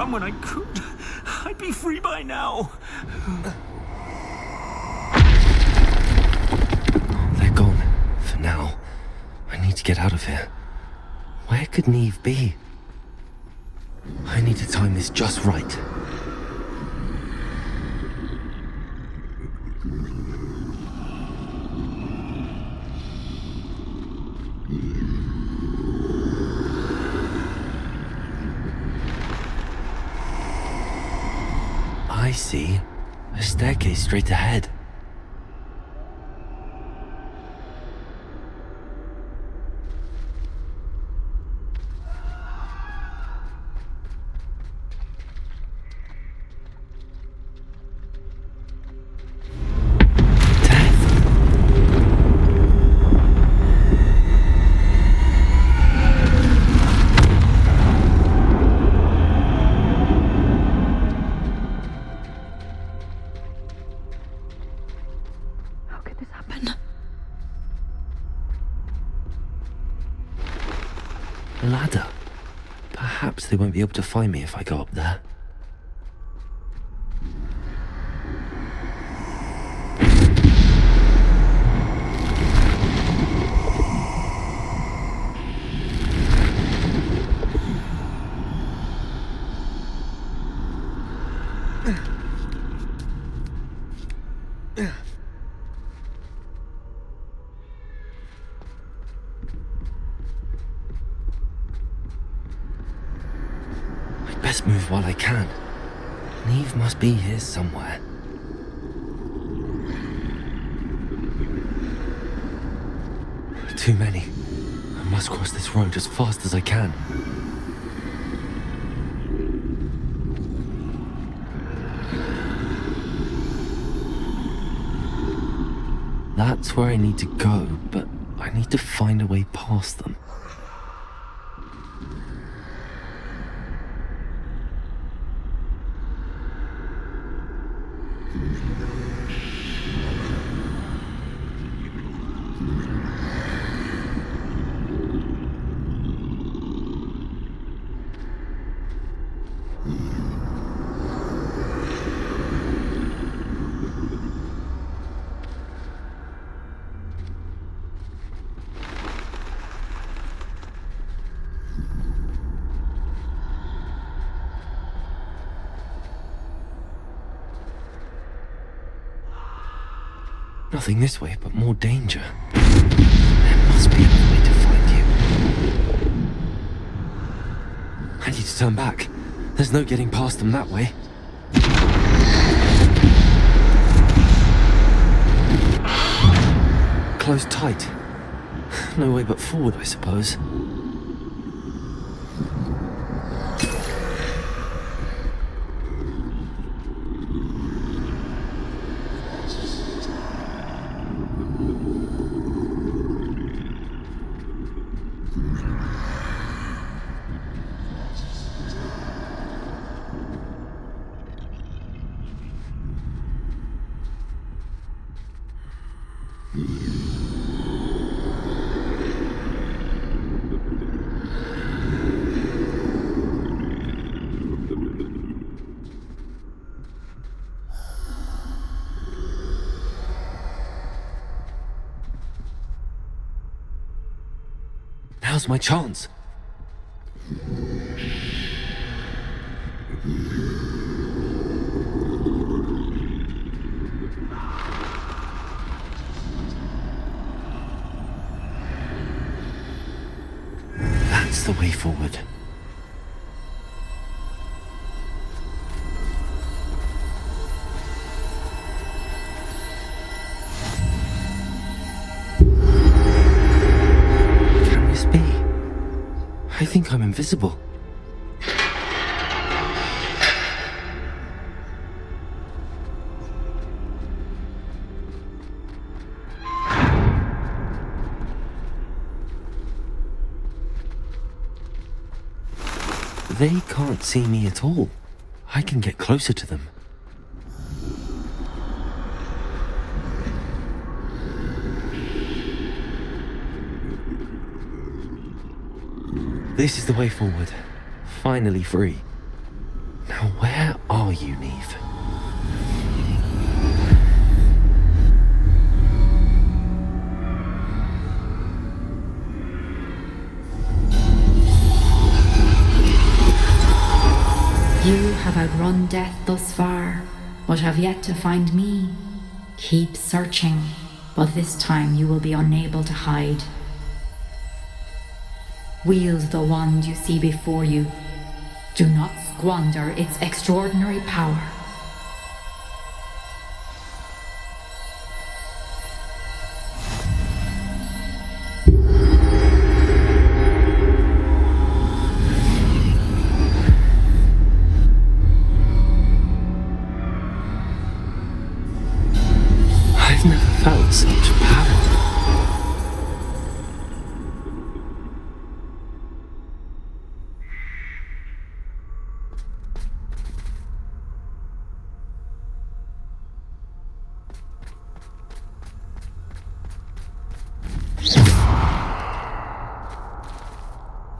Speaker 9: When I could, I'd be free by now.
Speaker 6: They're gone. For now. I need to get out of here. Where could Niamh be? I need to time this just right. I see. A staircase straight ahead. A ladder. Perhaps they won't be able to find me if I go up there. best move while I can. Niamh must be here somewhere. Too many. I must cross this road as fast as I can. That's where I need to go, but I need to find a way past them. Nothing this way, but more danger. There must be another way to find you. I need to turn back. There's no getting past them that way. Closed tight. No way but forward, I suppose. Now's my chance. That's the way forward. I think I'm invisible. They can't see me at all. I can get closer to them. This is the way forward. Finally free. Now where are you, Niamh?
Speaker 5: You have outrun death thus far, but have yet to find me. Keep searching, but this time you will be unable to hide. Wield the wand you see before you. Do not squander its extraordinary power.
Speaker 6: I've never felt such power.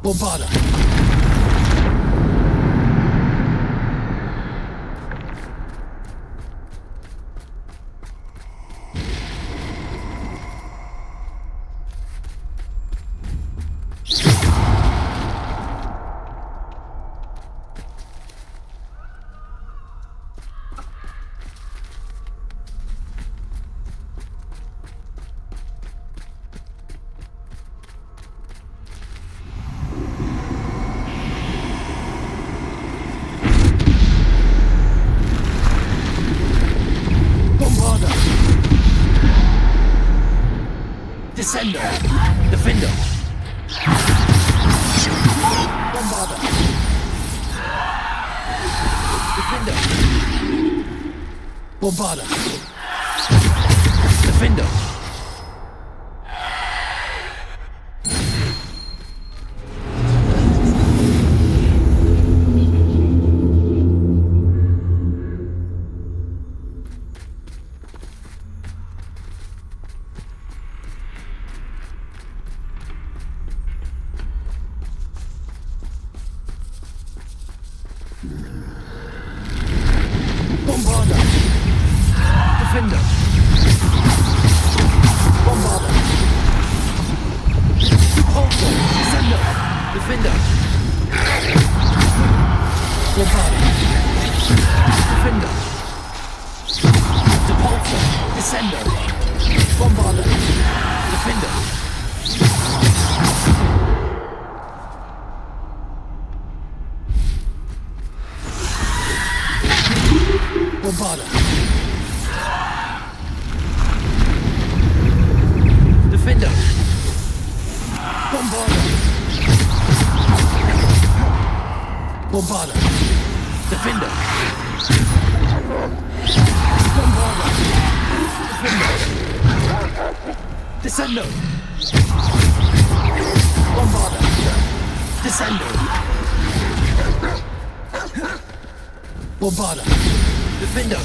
Speaker 7: Bobada.
Speaker 2: Bombarder. Defender. Bombarder. Defender. Bombarder. Repulsor. Descender. Defender. Bombarder. Defender. Repulsor. Descender. Bombarder. Defender. Bombarder. Defender. Bombarder. Bombarder. Defender. Bombarder. Defender. Descender. Bombarder. Descender. Bombarder. Defender.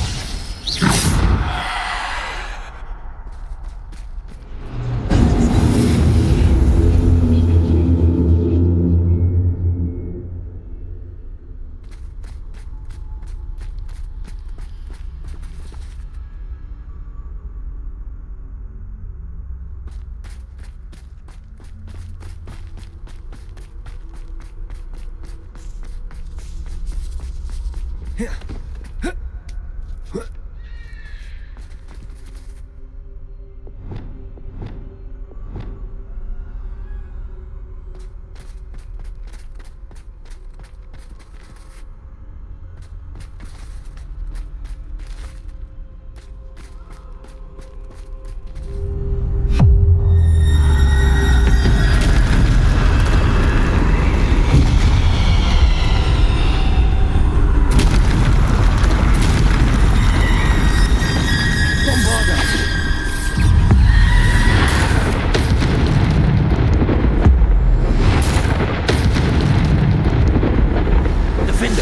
Speaker 2: Defender.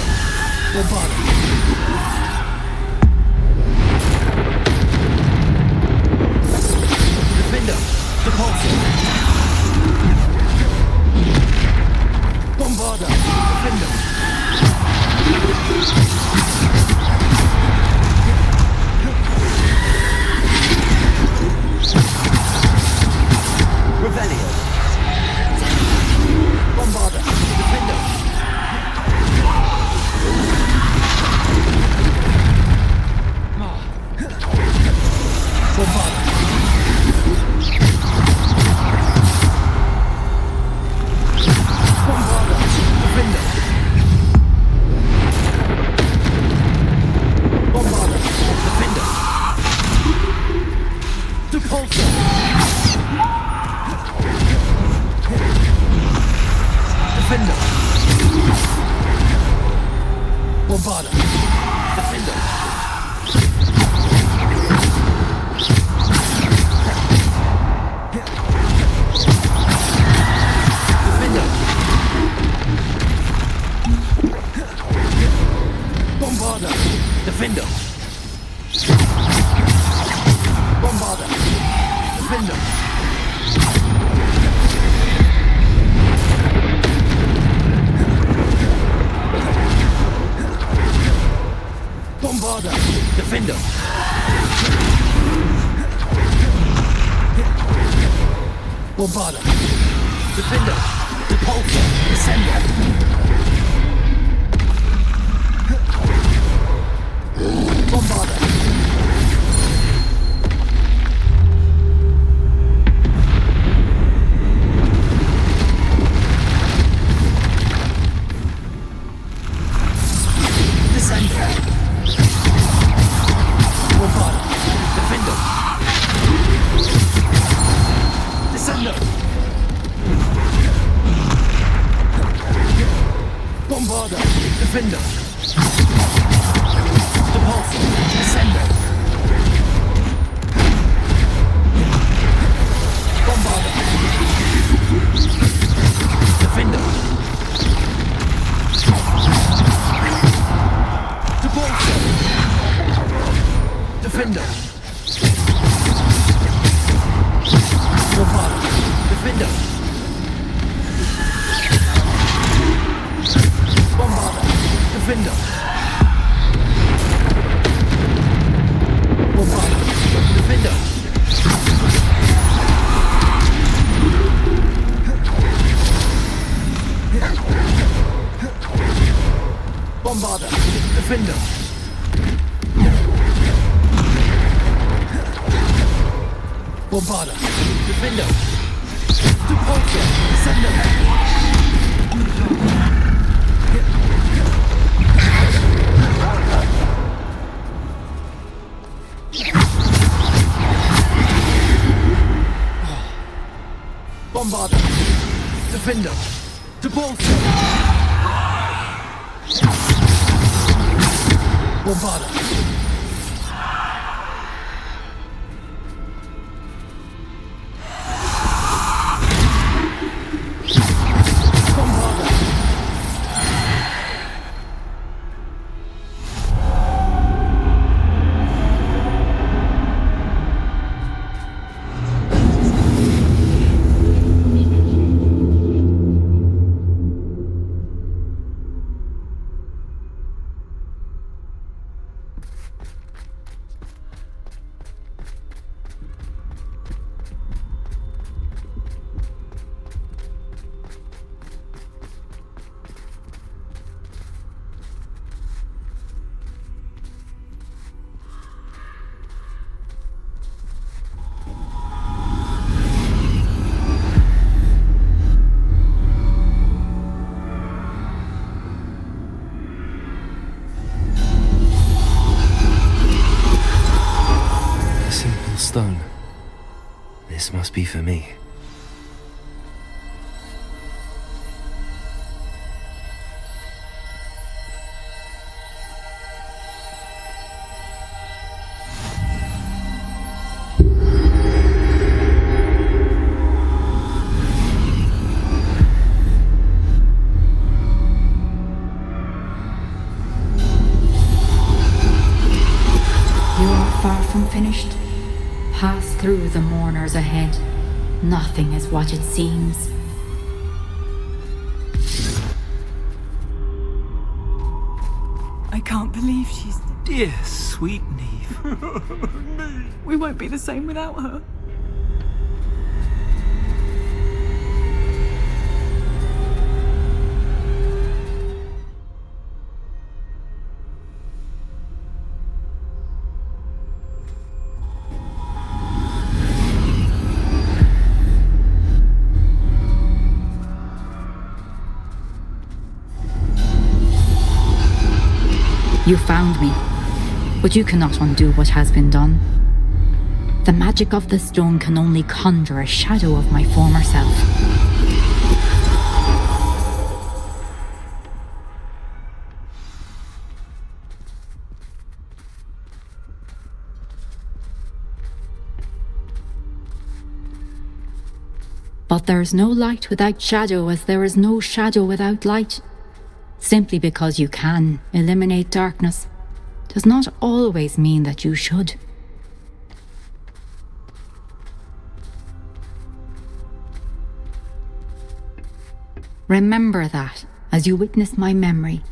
Speaker 2: Bombarder. Defender. Bombarder. Defender. Bombarder. Defender. Repulsor. Descender. Bombarder. Descender. Bombarder. Defender. Descender. Bombarder. Defender. Repulsor. Descender. Defender! Defender! Bombarda! Defender! Bombarda! Defender! Bombarda! Defender! Bombarda! Defender! Bombarda! Defender! Depulsor! Sender! Bombarda! Defender! Depulsor! Bombarda!
Speaker 6: Stone. This must be for me.
Speaker 5: You are far from finished. Pass through the mourners ahead. Nothing is what it seems.
Speaker 1: I can't believe she's...
Speaker 9: Dear sweet Niamh.
Speaker 18: We won't be the same without her.
Speaker 5: You found me, but you cannot undo what has been done. The magic of the stone can only conjure a shadow of my former self. But there is no light without shadow, as there is no shadow without light. Simply because you can eliminate darkness does not always mean that you should. Remember that as you witness my memory.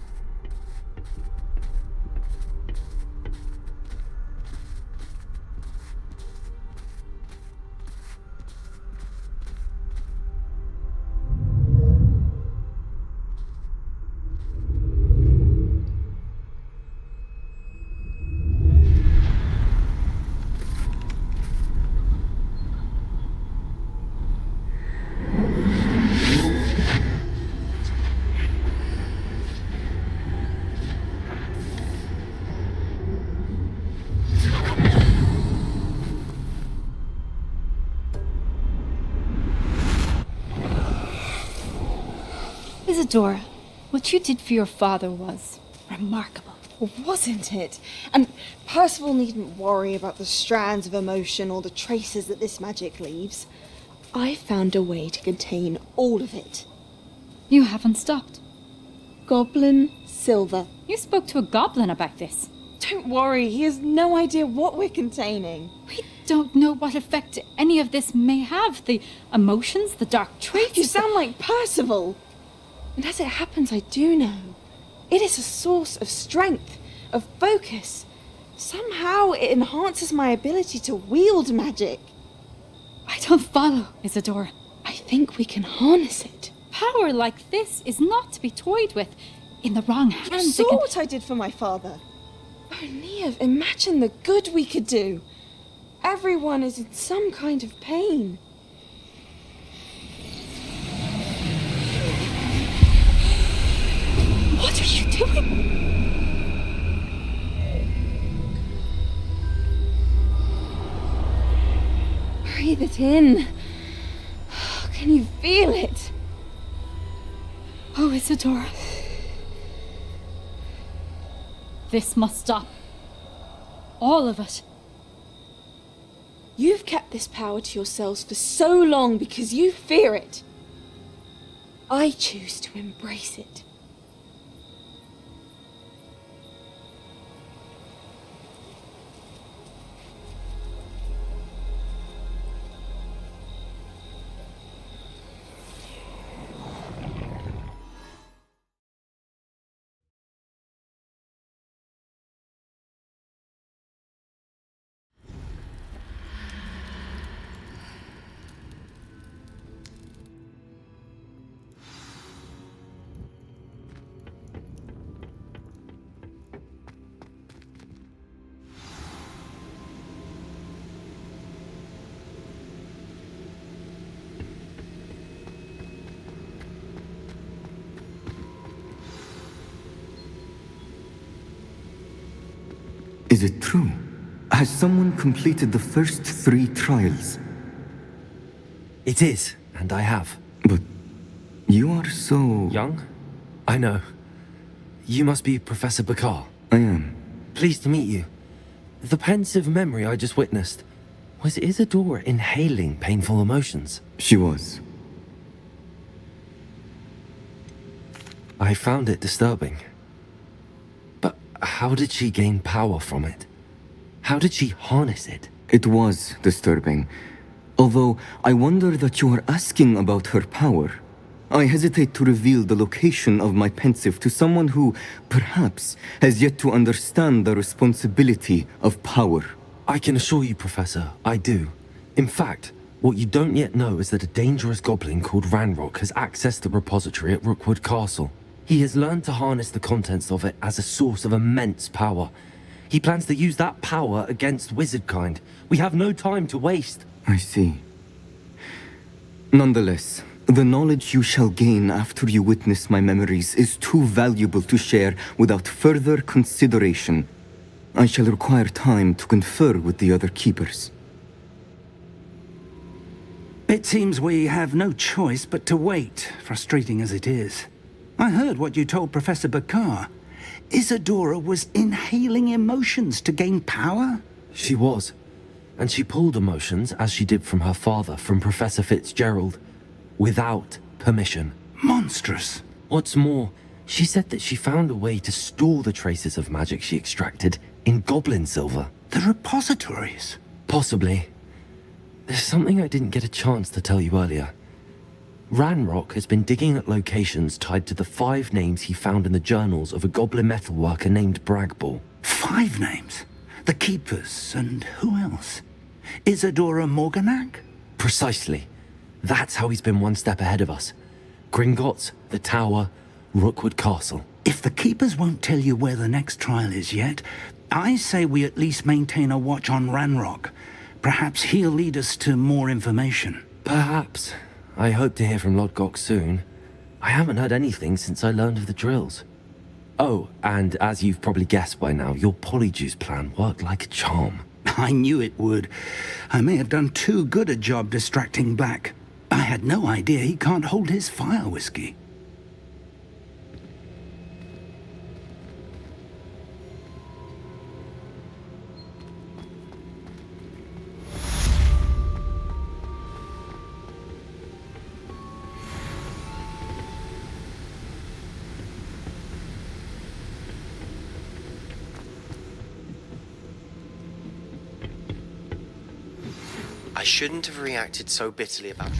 Speaker 4: Isadora, what you did for your father was remarkable.
Speaker 10: Wasn't it? And Percival needn't worry about the strands of emotion or the traces that this magic leaves. I found a way to contain all of it.
Speaker 4: You haven't stopped.
Speaker 10: Goblin silver.
Speaker 4: You spoke to a goblin about this.
Speaker 10: Don't worry, he has no idea what we're containing.
Speaker 4: We don't know what effect any of this may have. The emotions, the dark traits.
Speaker 10: You sound like Percival. And as it happens, I do know. It is a source of strength, of focus. Somehow it enhances my ability to wield magic.
Speaker 4: I don't follow, Isadora.
Speaker 10: I think we can harness it.
Speaker 4: Power like this is not to be toyed with. In the wrong hands,
Speaker 10: You saw what I did for my father. Oh, Niamh, imagine the good we could do. Everyone is in some kind of pain.
Speaker 4: What are you doing?
Speaker 10: Breathe it in. Can you feel it?
Speaker 4: Oh, Isadora. This must stop. All of it.
Speaker 10: You've kept this power to yourselves for so long because you fear it. I choose to embrace it.
Speaker 13: Is it true? Has someone completed the first 3 trials?
Speaker 6: It is, and I have.
Speaker 13: But you are so...
Speaker 6: Young? I know. You must be Professor Bakar.
Speaker 13: I am.
Speaker 6: Pleased to meet you. The pensive memory I just witnessed, was Isadora inhaling painful emotions?
Speaker 13: She was.
Speaker 6: I found it disturbing. But how did she gain power from it? How did she harness it?
Speaker 13: It was disturbing. Although I wonder that you are asking about her power. I hesitate to reveal the location of my pensive to someone who, perhaps, has yet to understand the responsibility of power.
Speaker 6: I can assure you, Professor, I do. In fact, what you don't yet know is that a dangerous goblin called Ranrock has accessed the repository at Rookwood Castle. He has learned to harness the contents of it as a source of immense power. He plans to use that power against wizardkind. We have no time to waste.
Speaker 13: I see. Nonetheless, the knowledge you shall gain after you witness my memories is too valuable to share without further consideration. I shall require time to confer with the other keepers.
Speaker 2: It seems we have no choice but to wait, frustrating as it is. I heard what you told Professor Bakar. Isadora was inhaling emotions to gain power?
Speaker 6: She was. And she pulled emotions, as she did from her father, from Professor Fitzgerald, without permission.
Speaker 2: Monstrous.
Speaker 6: What's more, she said that she found a way to store the traces of magic she extracted in goblin silver.
Speaker 2: The repositories?
Speaker 6: Possibly. There's something I didn't get a chance to tell you earlier. Ranrock has been digging at locations tied to the 5 names he found in the journals of a goblin metalworker named Bragball.
Speaker 2: 5 names? The Keepers, and who else? Isadora Morganac?
Speaker 6: Precisely. That's how he's been one step ahead of us. Gringotts, the Tower, Rookwood Castle.
Speaker 2: If the Keepers won't tell you where the next trial is yet, I say we at least maintain a watch on Ranrock. Perhaps he'll lead us to more information.
Speaker 6: Perhaps. I hope to hear from Lodgok soon. I haven't heard anything since I learned of the drills. Oh, and as you've probably guessed by now, your polyjuice plan worked like a charm.
Speaker 2: I knew it would. I may have done too good a job distracting Black. I had no idea he can't hold his fire whiskey.
Speaker 14: shouldn't have reacted so bitterly about